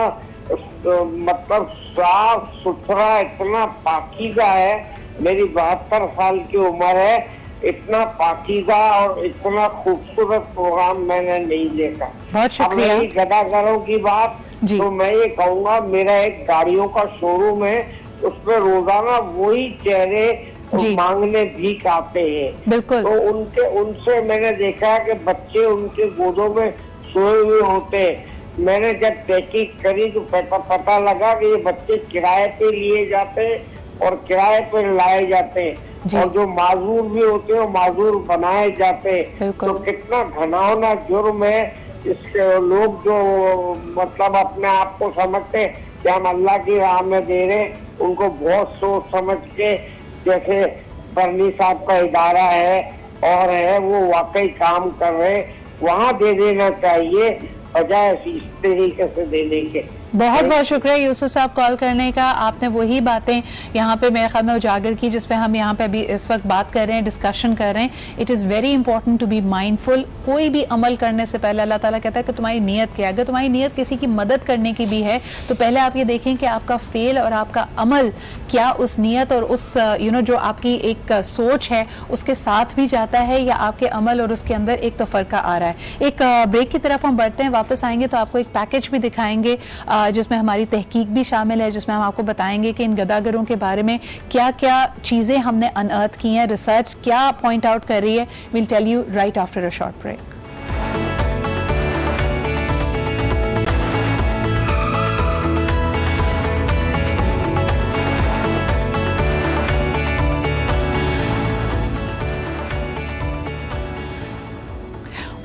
मतलब साफ सुथरा, इतना पाकीज़ा है। मेरी 72 साल की उम्र है, इतना पाकीज़ा और इतना खूबसूरत प्रोग्राम मैंने नहीं देखा। बहुत शुक्रिया। गदागरों की बात तो मैं ये कहूँगा, मेरा एक गाड़ियों का शोरूम है, उसमें रोजाना वही चेहरे मांगने भीख आते हैं। बिल्कुल। तो उनसे मैंने देखा है कि बच्चे उनके गोदों में सोए हुए होते हैं। मैंने जब तहकीक करी तो पता लगा कि ये बच्चे किराए पे लिए जाते हैं और किराए पे लाए जाते हैं और जो माजूर भी होते हैं वो माजूर बनाए जाते हैं। तो कितना घनावना जुर्म है। इसके लोग जो मतलब अपने आप को समझते हैं कि हम अल्लाह की राह में दे रहे, उनको बहुत सोच समझ के, जैसे बर्नी साहब का इदारा है और है, वो वाकई काम कर रहे, वहाँ दे देना चाहिए बजाय इस तरीके से देने के। बहुत बहुत शुक्रिया यूसुफ साहब कॉल करने का। आपने वही बातें यहाँ पे मेरे ख्याल में उजागर की जिस पे हम यहाँ पे अभी इस वक्त बात कर रहे हैं, डिस्कशन कर रहे हैं। It is very important to be mindful. कोई भी अमल करने से पहले अल्लाह ताला कहता है कि तुम्हारी नीयत क्या है। अगर तुम्हारी नीयत किसी की मदद करने की भी है तो पहले आप ये देखें कि आपका फेल और आपका अमल क्या उस नीयत और उस जो आपकी एक सोच है उसके साथ भी जाता है या आपके अमल और उसके अंदर एक तफरका आ रहा है। एक ब्रेक की तरफ हम बढ़ते हैं, वापस आएंगे तो आपको एक पैकेज भी दिखाएंगे जिसमें हमारी तहकीक भी शामिल है, जिसमें हम आपको बताएंगे कि इन गदागरों के बारे में क्या क्या चीज़ें हमने अनअर्थ की हैं, रिसर्च क्या पॉइंट आउट कर रही है। Will tell you right after a short break.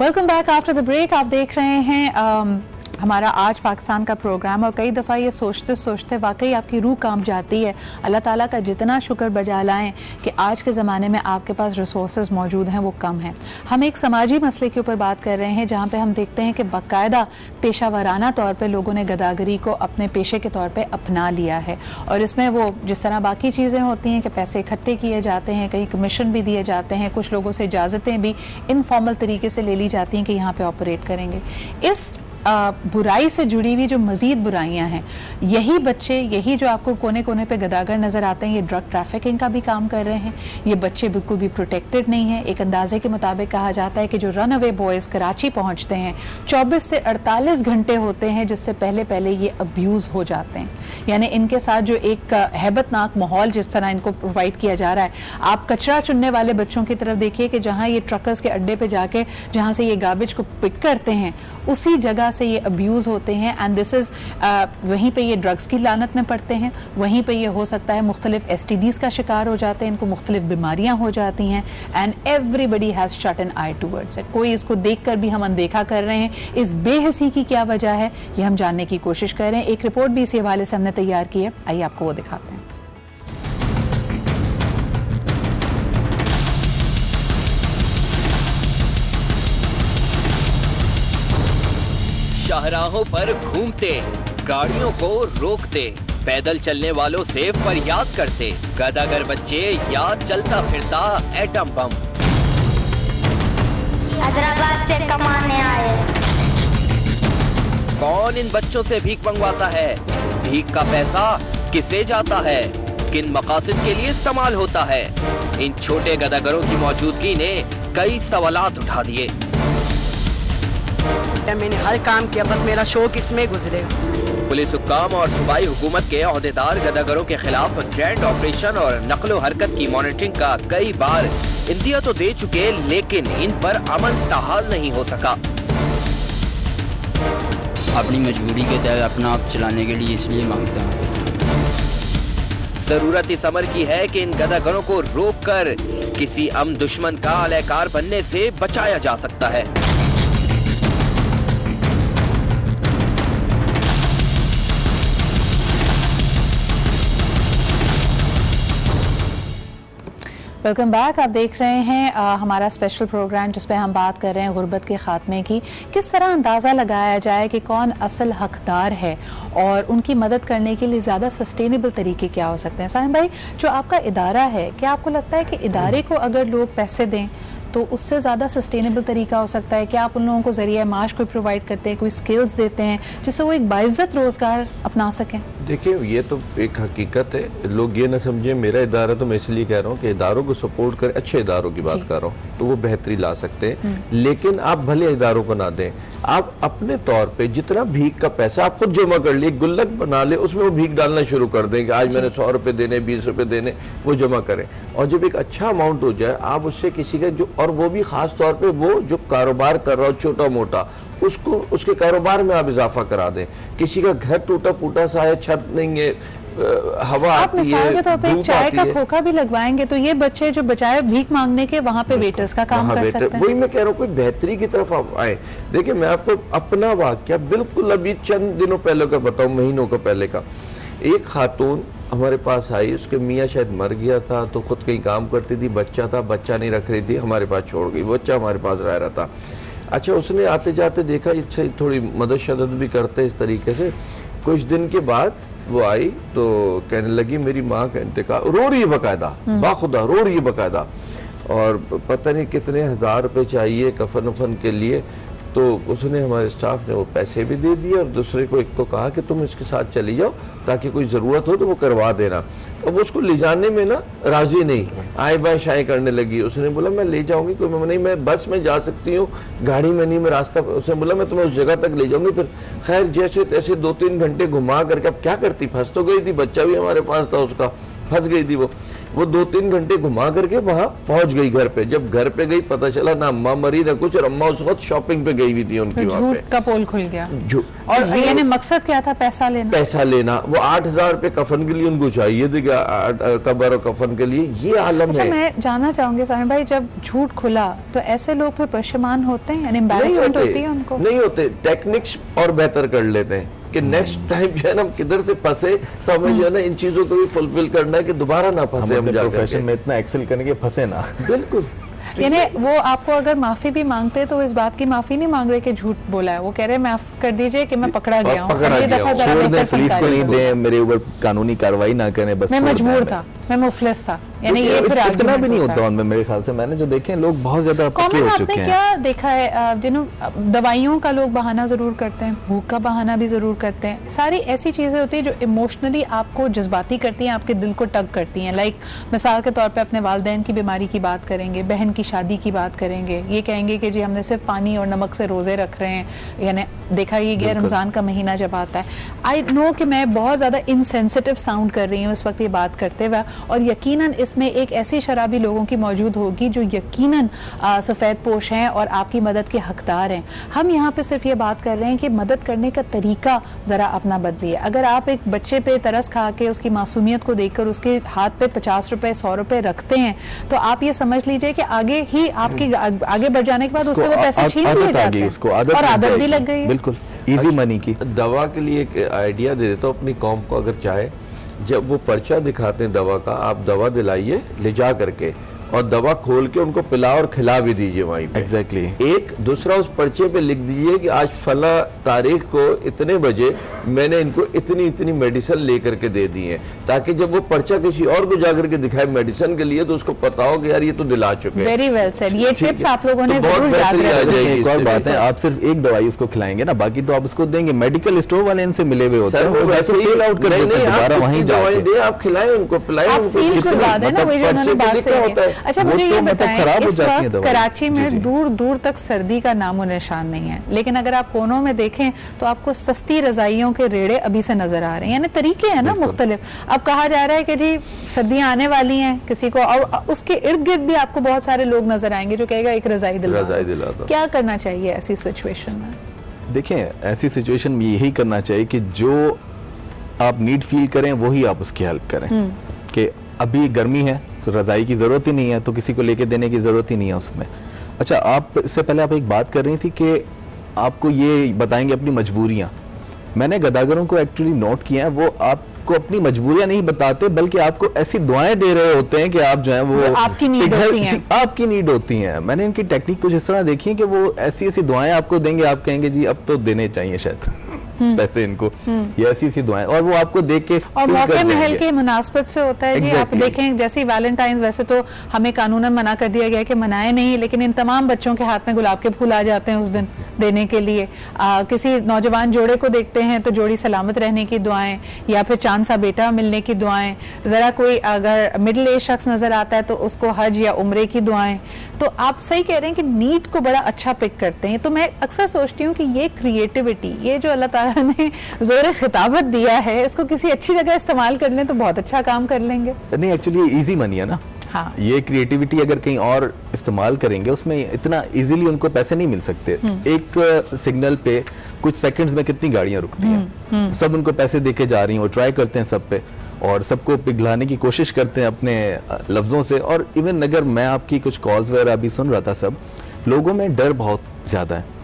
Welcome back after the break. आप देख रहे हैं हमारा आज पाकिस्तान का प्रोग्राम और कई दफ़ा ये सोचते सोचते वाकई आपकी रूह कांप जाती है। अल्लाह ताला का जितना शुक्र बजा लाएं कि आज के ज़माने में आपके पास रिसोर्सेज मौजूद हैं वो कम हैं। हम एक समाजी मसले के ऊपर बात कर रहे हैं जहाँ पे हम देखते हैं कि बाकायदा पेशा वाराना तौर पर लोगों ने गदागरी को अपने पेशे के तौर पर अपना लिया है और इसमें वो जिस तरह बाकी चीज़ें होती हैं कि पैसे इकट्ठे किए जाते हैं, कहीं कमीशन भी दिए जाते हैं, कुछ लोगों से इजाज़तें भी इनफॉर्मल तरीके से ले ली जाती हैं कि यहाँ पर ऑपरेट करेंगे। इस बुराई से जुड़ी हुई जो मज़ीद बुराइयां हैं, यही बच्चे, यही जो आपको कोने कोने पे गदागर नज़र आते हैं, ये ड्रग ट्रैफिकिंग का भी काम कर रहे हैं। ये बच्चे बिल्कुल भी प्रोटेक्टेड नहीं हैं। एक अंदाजे के मुताबिक कहा जाता है कि जो रन अवे बॉयज़ कराची पहुंचते हैं 24 से 48 घंटे होते हैं जिससे पहले पहले ये अब्यूज़ हो जाते हैं। यानी इनके साथ जो एक हैबतनाक माहौल जिस तरह इनको प्रोवाइड किया जा रहा है, आप कचरा चुनने वाले बच्चों की तरफ देखिए कि जहाँ ये ट्रकर्स के अड्डे पर जाके जहाँ से ये गार्बेज को पिक करते हैं उसी जगह से ये अब्यूज़ होते हैं। एंड दिस इज़ वहीं पे ये ड्रग्स की लानत में पड़ते हैं, वहीं पे ये हो सकता है मुख्तलिफ STDs का शिकार हो जाते हैं, इनको मुख्तलिफ बीमारियां हो जाती हैं। And everybody has shut an eye towards it. कोई इसको देख कर भी हम अनदेखा कर रहे हैं। इस बेहसी की क्या वजह है ये हम जानने की कोशिश कर रहे हैं। एक रिपोर्ट भी इसी हवाले से हमने तैयार की है, आइए आपको वो दिखाते हैं। शाहराहों पर घूमते, गाड़ियों को रोकते, पैदल चलने वालों से फरियाद करते, गदागर बच्चे या चलता फिरता एटम बम। हैदराबाद से कमाने आए। कौन इन बच्चों से भीख मंगवाता है? भीख का पैसा किसे जाता है? किन मकासद के लिए इस्तेमाल होता है? इन छोटे गदागरों की मौजूदगी ने कई सवालात उठा दिए। मैंने हर काम किया, बस मेरा शौक इसमें गुजरेगा। पुलिस हुक्काम और सूबाई हुकूमत के अहदेदार गदागरों के खिलाफ ग्रैंड ऑपरेशन और नकलो हरकत की मॉनिटरिंग का कई बार इंदिया तो दे चुके, लेकिन इन पर अमल ताहाल नहीं हो सका। अपनी मजबूरी के तहत अपना आप चलाने के लिए इसलिए मांगता हूँ। जरूरत इस अमर की है कि इन गदागरों को रोककर किसी अम दुश्मन का अलैकार बनने से बचाया जा सकता है। Welcome back. आप देख रहे हैं हमारा स्पेशल प्रोग्राम जिसपे हम बात कर रहे हैं गुर्बत के ख़ात्मे की। किस तरह अंदाज़ा लगाया जाए कि कौन असल हकदार है और उनकी मदद करने के लिए ज़्यादा सस्टेनेबल तरीके क्या हो सकते हैं। साहिम भाई, जो आपका इदारा है, क्या आपको लगता है कि इदारे को अगर लोग पैसे दें तो उससे ज़्यादा सस्टेनेबल तरीका हो सकता है? क्या आप उन लोगों को ज़रिया माश कोई प्रोवाइड करते हैं, कोई स्किल्स देते हैं जिससे वो एक बाइज्जत रोज़गार अपना सकें? देखिए, ये तो एक हकीकत है, लोग ये ना समझे मेरा इदारा, तो मैं इसलिए कह रहा हूँ कि इदारों को सपोर्ट करें, अच्छे इदारों की बात कर रहा हूँ, तो वो बेहतरी ला सकते हैं। लेकिन आप भले इदारों को ना दें, आप अपने तौर पे जितना भीख का पैसा आप खुद जमा कर लिए, गुल्लक बना ले, उसमें वो भीख डालना शुरू कर दें कि आज मैंने 100 रुपए देने, 20 रुपए देने, वो जमा करें। और जब एक अच्छा अमाउंट हो जाए, आप उससे किसी का जो, और वो भी खास तौर पे वो जो कारोबार कर रहा हो छोटा मोटा, उसको उसके कारोबार में आप इजाफा करा दें। किसी का घर टूटा फूटा सा है, छत नहीं है, हवा आप मिसाल के तौर पे एक चाय का खोखा भी लगवाएंगे तो ये बच्चे जो बचाए भीख मांगने के, वहाँ पे वेटर्स का काम कर सकते हैं। वही मैं कह रहा हूँ, कोई बेहतरी की तरफ आप आए। देखिए, मैं आपको अपना वाकया बिल्कुल अभी चंद दिनों पहले का बताऊं, महीनों का पहले का। एक खातून हमारे पास आई, उसके मियाँ शायद मर गया था, तो खुद कहीं काम करती थी, बच्चा था, बच्चा नहीं रख रही थी, हमारे पास छोड़ गई, बच्चा हमारे पास रह रहा था। अच्छा, उसने आते जाते देखा, अच्छा थोड़ी मदद शदद भी करते इस तरीके से। कुछ दिन के बाद वो आई तो कहने लगी मेरी माँ का इंतकाल, रो रही है बकायदा, बाखुदा रो रही है बकायदा, और पता नहीं कितने 1000 रुपए चाहिए कफन उफन के लिए। तो उसने, हमारे स्टाफ ने वो पैसे भी दे दिए और दूसरे को एक को कहा कि तुम इसके साथ चली जाओ ताकि कोई ज़रूरत हो तो वो करवा देना। अब उसको ले जाने में ना राजी नहीं, आए बाएं शाएं करने लगी। उसने बोला मैं ले जाऊंगी, कोई नहीं, मैं बस में जा सकती हूँ, गाड़ी में नहीं, मैं रास्ता। उसने बोला मैं तुम्हें उस जगह तक ले जाऊंगी। फिर खैर जैसे तैसे 2-3 घंटे घुमा करके, अब क्या करती, फंस तो गई थी, बच्चा भी हमारे पास था उसका, फंस गई थी वो 2-3 घंटे घुमा करके वहां पहुंच गई घर पे। जब घर पे गई पता चला ना अम्मा मरी ना कुछ, और अम्मा उस वक्त शॉपिंग पे गई हुई थी उनकी, वहां पे का पोल खुल गया। और यानी मकसद क्या था? पैसा लेना। वो 8000 रुपए कफन के लिए उनको चाहिए थे, कब्र और कफन के लिए। ये आलम है। मैं जानना चाहूंगी साहिम भाई, जब झूठ खुला तो ऐसे लोग फिर परेशान होते हैं, एम्बैरेसमेंट होती है उनको? नहीं होते, टेक्निक्स और बेहतर कर लेते हैं कि नेक्स्ट टाइम जो है ना किधर से फंसे तो हमें जो है ना इन चीजों को भी फुलफिल करना है कि दोबारा ना फंसे, हम प्रोफेशन में इतना एक्सेल करने के फंसे ना। बिल्कुल। यानी वो आपको अगर माफी भी मांगते तो इस बात की माफी नहीं मांग रहे कि झूठ बोला है, वो कह रहे माफ कर दीजिए कि मैं पकड़ा गया हूँ, पुलिस को नहीं दे, मेरे ऊपर कानूनी कार्रवाई ना करें, बस मैं मजबूर था, मैं मुफलिस था। यानी ये फिर इतना भी नहीं होता उनमें मेरे ख्याल से। मैंने जो देखे लोग बहुत ज्यादा पक्के हो चुके हैं। क्या देखा है, दवाइयों का लोग बहाना जरूर करते हैं, भूख का बहाना भी जरूर करते हैं, सारी ऐसी चीजें होती है जो इमोशनली आपको जज्बाती करती हैं, आपके दिल को टग करती हैं। लाइक मिसाल के तौर पे अपने वालिदैन की बीमारी की बात करेंगे, बहन की शादी की बात करेंगे, ये कहेंगे कि जी हमने सिर्फ पानी और नमक से रोजे रख रहे हैं, यानी देखा ये गया रमजान का महीना जब आता है। आई नो कि मैं बहुत ज़्यादा इनसेंसिटिव साउंड कर रही हूँ इस वक्त ये बात करते हुए, और यकीनन इसमें एक ऐसी शराबी लोगों की मौजूद होगी जो यकीनन सफ़ेद पोश हैं और आपकी मदद के हकदार हैं। हम यहाँ पे सिर्फ ये बात कर रहे हैं कि मदद करने का तरीका ज़रा अपना बदलिए। अगर आप एक बच्चे पे तरस खा के उसकी मासूमियत को देखकर उसके हाथ पे 50 रुपए 100 रुपए रखते हैं तो आप ये समझ लीजिए कि आगे ही आपकी आगे बढ़ जाने के बाद उससे वो पैसे छीन लिए जाते हैं और आदत भी लग गई है। बिल्कुल इजी मनी की। दवा के लिए एक आइडिया दे देता हूँ अपनी कौम को, अगर चाहे जब वो पर्चा दिखाते हैं दवा का, आप दवा दिलाइए ले जा करके और दवा खोल के उनको पिला और खिला भी दीजिए वहीं पे। एग्जैक्टली। एक दूसरा उस पर्चे पे लिख दीजिए कि आज फला तारीख को इतने बजे मैंने इनको इतनी इतनी मेडिसिन लेकर के दे दी है, ताकि जब वो पर्चा किसी और को जाकर के दिखाए मेडिसिन के लिए तो उसको पता हो कि यार ये तो दिला चुके हैं। Very well said. ये टिप्स आप लोगों ने तो जरूर याद रखना। एक और बात है, आप सिर्फ एक दवाई उसको खिलाएंगे ना, बाकी तो आप उसको देंगे। मेडिकल स्टोर वाले इनसे मिले हुए होते हैं, वो वैसे फील आउट कर देते हैं, दोबारा वहीं जाके आप खिलाएं उनको, पिलाएं आप उनको। सील खुलवा देना, वही जो उन्होंने बात से होता है। अच्छा मुझे ये बताएं, इस वक्त कराची में दूर दूर तक सर्दी का नामो निशान नहीं है, लेकिन अगर आप कोनों में देखें तो आपको सस्ती रजाइयों के रेड़े अभी से नजर आ रहे हैं, यानी तरीके हैं ना मुख्तलिफ। अब कहा जा रहा है कि जी सर्दियां आने वाली हैं किसी को, और उसके इर्द गिर्द भी आपको बहुत सारे लोग नजर आएंगे जो कहेगा एक रजाई दिला दो। क्या करना चाहिए ऐसी सिचुएशन में? देखें, ऐसी सिचुएशन में यही करना चाहिए कि जो आप नीड फील करें वही आप उसकी हेल्प करें। कि अभी गर्मी है तो रजाई की जरूरत ही नहीं है, तो किसी को लेके देने की जरूरत ही नहीं है उसमें। अच्छा, आप इससे पहले आप एक बात कर रही थी कि आपको ये बताएंगे अपनी मजबूरियां। मैंने गदागरों को एक्चुअली नोट किया है, वो आपको अपनी मजबूरियां नहीं बताते बल्कि आपको ऐसी दुआएं दे रहे होते हैं कि आप जो है वो आपकी नीड होती हैं। आपकी नीड होती हैं। मैंने इनकी टेक्निक कुछ इस तरह देखी है कि वो ऐसी ऐसी दुआएं आपको देंगे, आप कहेंगे जी अब तो देने चाहिए शायद पैसे इनको, ये ऐसी ऐसी दुआएं, और वो आपको देख के और मौके महल के मुनासबत से होता है। जी आप देखें, जैसे वैलेंटाइन, वैसे तो हमें कानूनन मना कर दिया गया कि मनाए नहीं, लेकिन इन तमाम बच्चों के हाथ में गुलाब के फूल आ जाते हैं उस दिन देने के लिए। किसी नौजवान जोड़े को देखते हैं तो जोड़ी सलामत रहने की दुआएं, या फिर चांद सा बेटा मिलने की दुआएं। जरा कोई अगर मिडिल एज शख्स नजर आता है तो उसको हज या उम्रे की दुआएं। तो आप सही कह रहे हैं कि नीड को बड़ा अच्छा पिक करते हैं। तो मैं अक्सर सोचती हूँ कि ये क्रिएटिविटी, ये जो अल्लाह ताला ने जोर खिताबत दिया है, इसको किसी अच्छी जगह इस्तेमाल कर लें तो बहुत अच्छा काम कर लेंगे। नहीं, एक्चुअली इजी मनी है ना। हाँ। ये क्रिएटिविटी अगर कहीं और इस्तेमाल करेंगे उसमें इतना इजीली उनको पैसे नहीं मिल सकते। एक सिग्नल पे कुछ सेकंड्स में कितनी गाड़ियां रुकती हैं, सब उनको पैसे देके जा रही हैं, वो ट्राई करते हैं सब पे और सबको पिघलाने की कोशिश करते हैं अपने लफ्जों से। और इवन अगर मैं आपकी कुछ कॉल्स वगैरह अभी सुन रहा था, सब लोगों में डर बहुत ज्यादा है।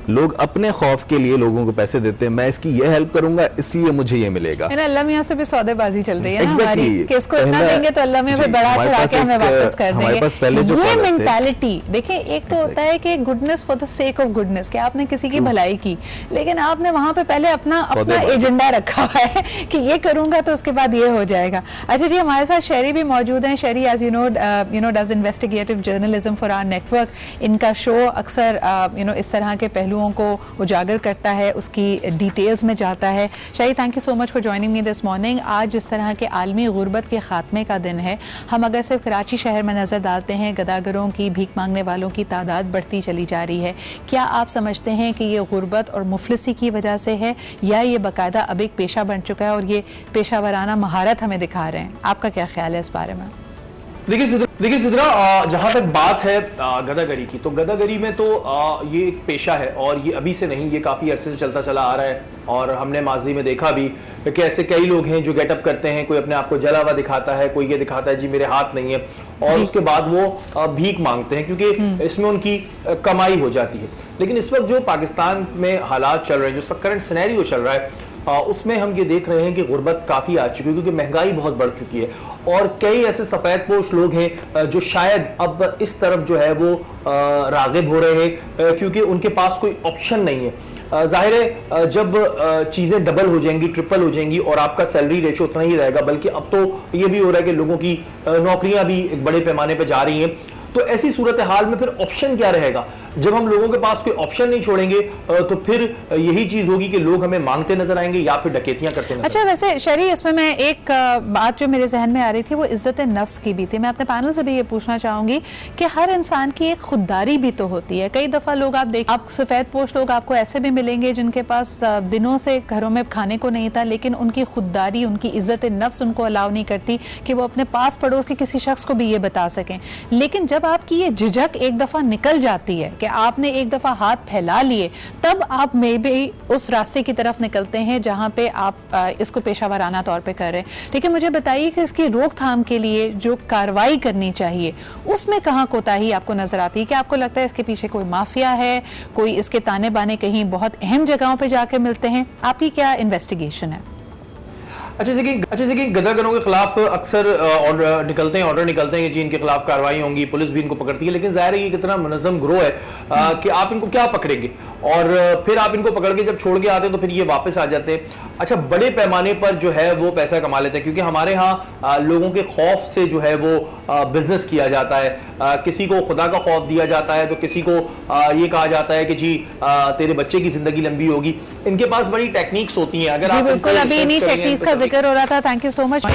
लोग अपने खौफ के लिए लोगों को पैसे देते हैं, मैं इसकी ये हेल्प करूंगा इसलिए मुझे ये मिलेगा। अल्लाह मियां से भी सौदेबाजी चल रही है ना हमारी, कि इसको इतना देंगे तो अल्लाह मियां फिर बड़ा चढ़ा के हमें वापस कर देंगे। ये मेंटालिटी देखिए, एक तो होता है कि goodness for the sake of goodness, कि आपने किसी की भलाई की, लेकिन आपने वहां पे पहले अपना एजेंडा रखा हुआ है कि ये करूंगा तो उसके बाद ये हो जाएगा। अच्छा जी, हमारे साथ शहरी भी मौजूद हैं। शहरी as you know does investigative journalism for our network. इनका शो अक्सर इस तरह के पहलुओं को उजागर करता है, उसकी डिटेल्स में जाता है। Shahi, thank you so much for joining me this morning. आज जिस तरह के आलमी गुर्बत के खात्मे का दिन है, हम अगर सिर्फ कराची शहर में नज़र डालते हैं, गदागरों की, भीख मांगने वालों की तादाद बढ़ती चली जा रही है। क्या आप समझते हैं कि ये गुर्बत और मुफलिसी की वजह से है, या ये बाकायदा अब एक पेशा बन चुका है और ये पेशा वराना महारत हमें दिखा रहे हैं? आपका क्या ख्याल है इस बारे में? देखिए सिद्रा, जहाँ तक बात है गदागरी की, तो गदागरी में तो ये एक पेशा है और ये अभी से नहीं, ये काफ़ी अरसे से चलता चला आ रहा है। और हमने माजी में देखा भी कि ऐसे कई लोग हैं जो गेटअप करते हैं, कोई अपने आप को जला हुआ दिखाता है, कोई ये दिखाता है जी मेरे हाथ नहीं है, और उसके बाद वो भीख मांगते हैं क्योंकि इसमें उनकी कमाई हो जाती है। लेकिन इस वक्त जो पाकिस्तान में हालात चल रहे हैं, जो करंट सिनेरियो चल रहा है, उसमें हम ये देख रहे हैं कि गुर्बत काफ़ी आ चुकी है, क्योंकि महंगाई बहुत बढ़ चुकी है और कई ऐसे सफ़ेद पोश लोग हैं जो शायद अब इस तरफ जो है वो रागिब हो रहे हैं, क्योंकि उनके पास कोई ऑप्शन नहीं है। जाहिर है जब चीज़ें डबल हो जाएंगी, ट्रिपल हो जाएंगी और आपका सैलरी रेशो उतना ही रहेगा, बल्कि अब तो ये भी हो रहा है कि लोगों की नौकरियां भी एक बड़े पैमाने पर जा रही हैं। तो ऐसी सूरत हाल में फिर ऑप्शन क्या रहेगा? जब हम लोगों के पास कोई ऑप्शन नहीं छोड़ेंगे तो फिर यही चीज होगी कि लोग हमें मांगते नजर आएंगे या फिर डकैतियां करते नजर। अच्छा, वैसे शरी, इसमें मैं एक बात जो मेरे जहन में आ रही थी वो इज्जत नफ्स की भी थी। मैं अपने पैनल से भी ये पूछना चाहूंगी कि हर इंसान की एक खुददारी भी तो होती है। कई दफा लोग आप सफेद पोश लोग आपको ऐसे भी मिलेंगे जिनके पास दिनों से घरों में खाने को नहीं था, लेकिन उनकी खुददारी, उनकी इज्जत नफ्स उनको अलाउ नहीं करती कि वो अपने पास पड़ोस के किसी शख्स को भी ये बता सकें। लेकिन जब आपकी ये झिझक एक दफा निकल जाती है कि आपने एक दफा हाथ फैला लिए, तब आप में भी उस रास्ते की तरफ निकलते हैं जहां पे आप इसको पेशा वराना तौर पे कर रहे हैं। ठीक है, मुझे बताइए कि इसकी रोकथाम के लिए जो कार्रवाई करनी चाहिए उसमें कहाँ कोताही आपको नजर आती है? कि आपको लगता है इसके पीछे कोई माफिया है, कोई इसके ताने बाने कहीं बहुत अहम जगहों पे जाके मिलते हैं? आपकी क्या इन्वेस्टिगेशन है? अच्छा देखिए गदागरों के खिलाफ अक्सर ऑर्डर निकलते हैं कि जी इनके खिलाफ कार्रवाई होंगी, पुलिस भी इनको पकड़ती है, लेकिन जाहिर है ये कितना मुनज़्ज़म ग्रोह है कि आप इनको क्या पकड़ेंगे और फिर आप इनको पकड़ के जब छोड़ के आते हैं तो फिर ये वापस आ जाते हैं। अच्छा, बड़े पैमाने पर जो है वो पैसा कमा लेते हैं, क्योंकि हमारे यहाँ लोगों के खौफ से जो है वो बिजनेस किया जाता है, किसी को खुदा का खौफ दिया जाता है तो किसी को ये कहा जाता है कि जी तेरे बच्चे की जिंदगी लंबी होगी। इनके पास बड़ी टेक्निक्स होती हैं। अगर आप बिल्कुल अभी इन्हीं टेक्निक का जिक्र हो रहा था। Thank you so much.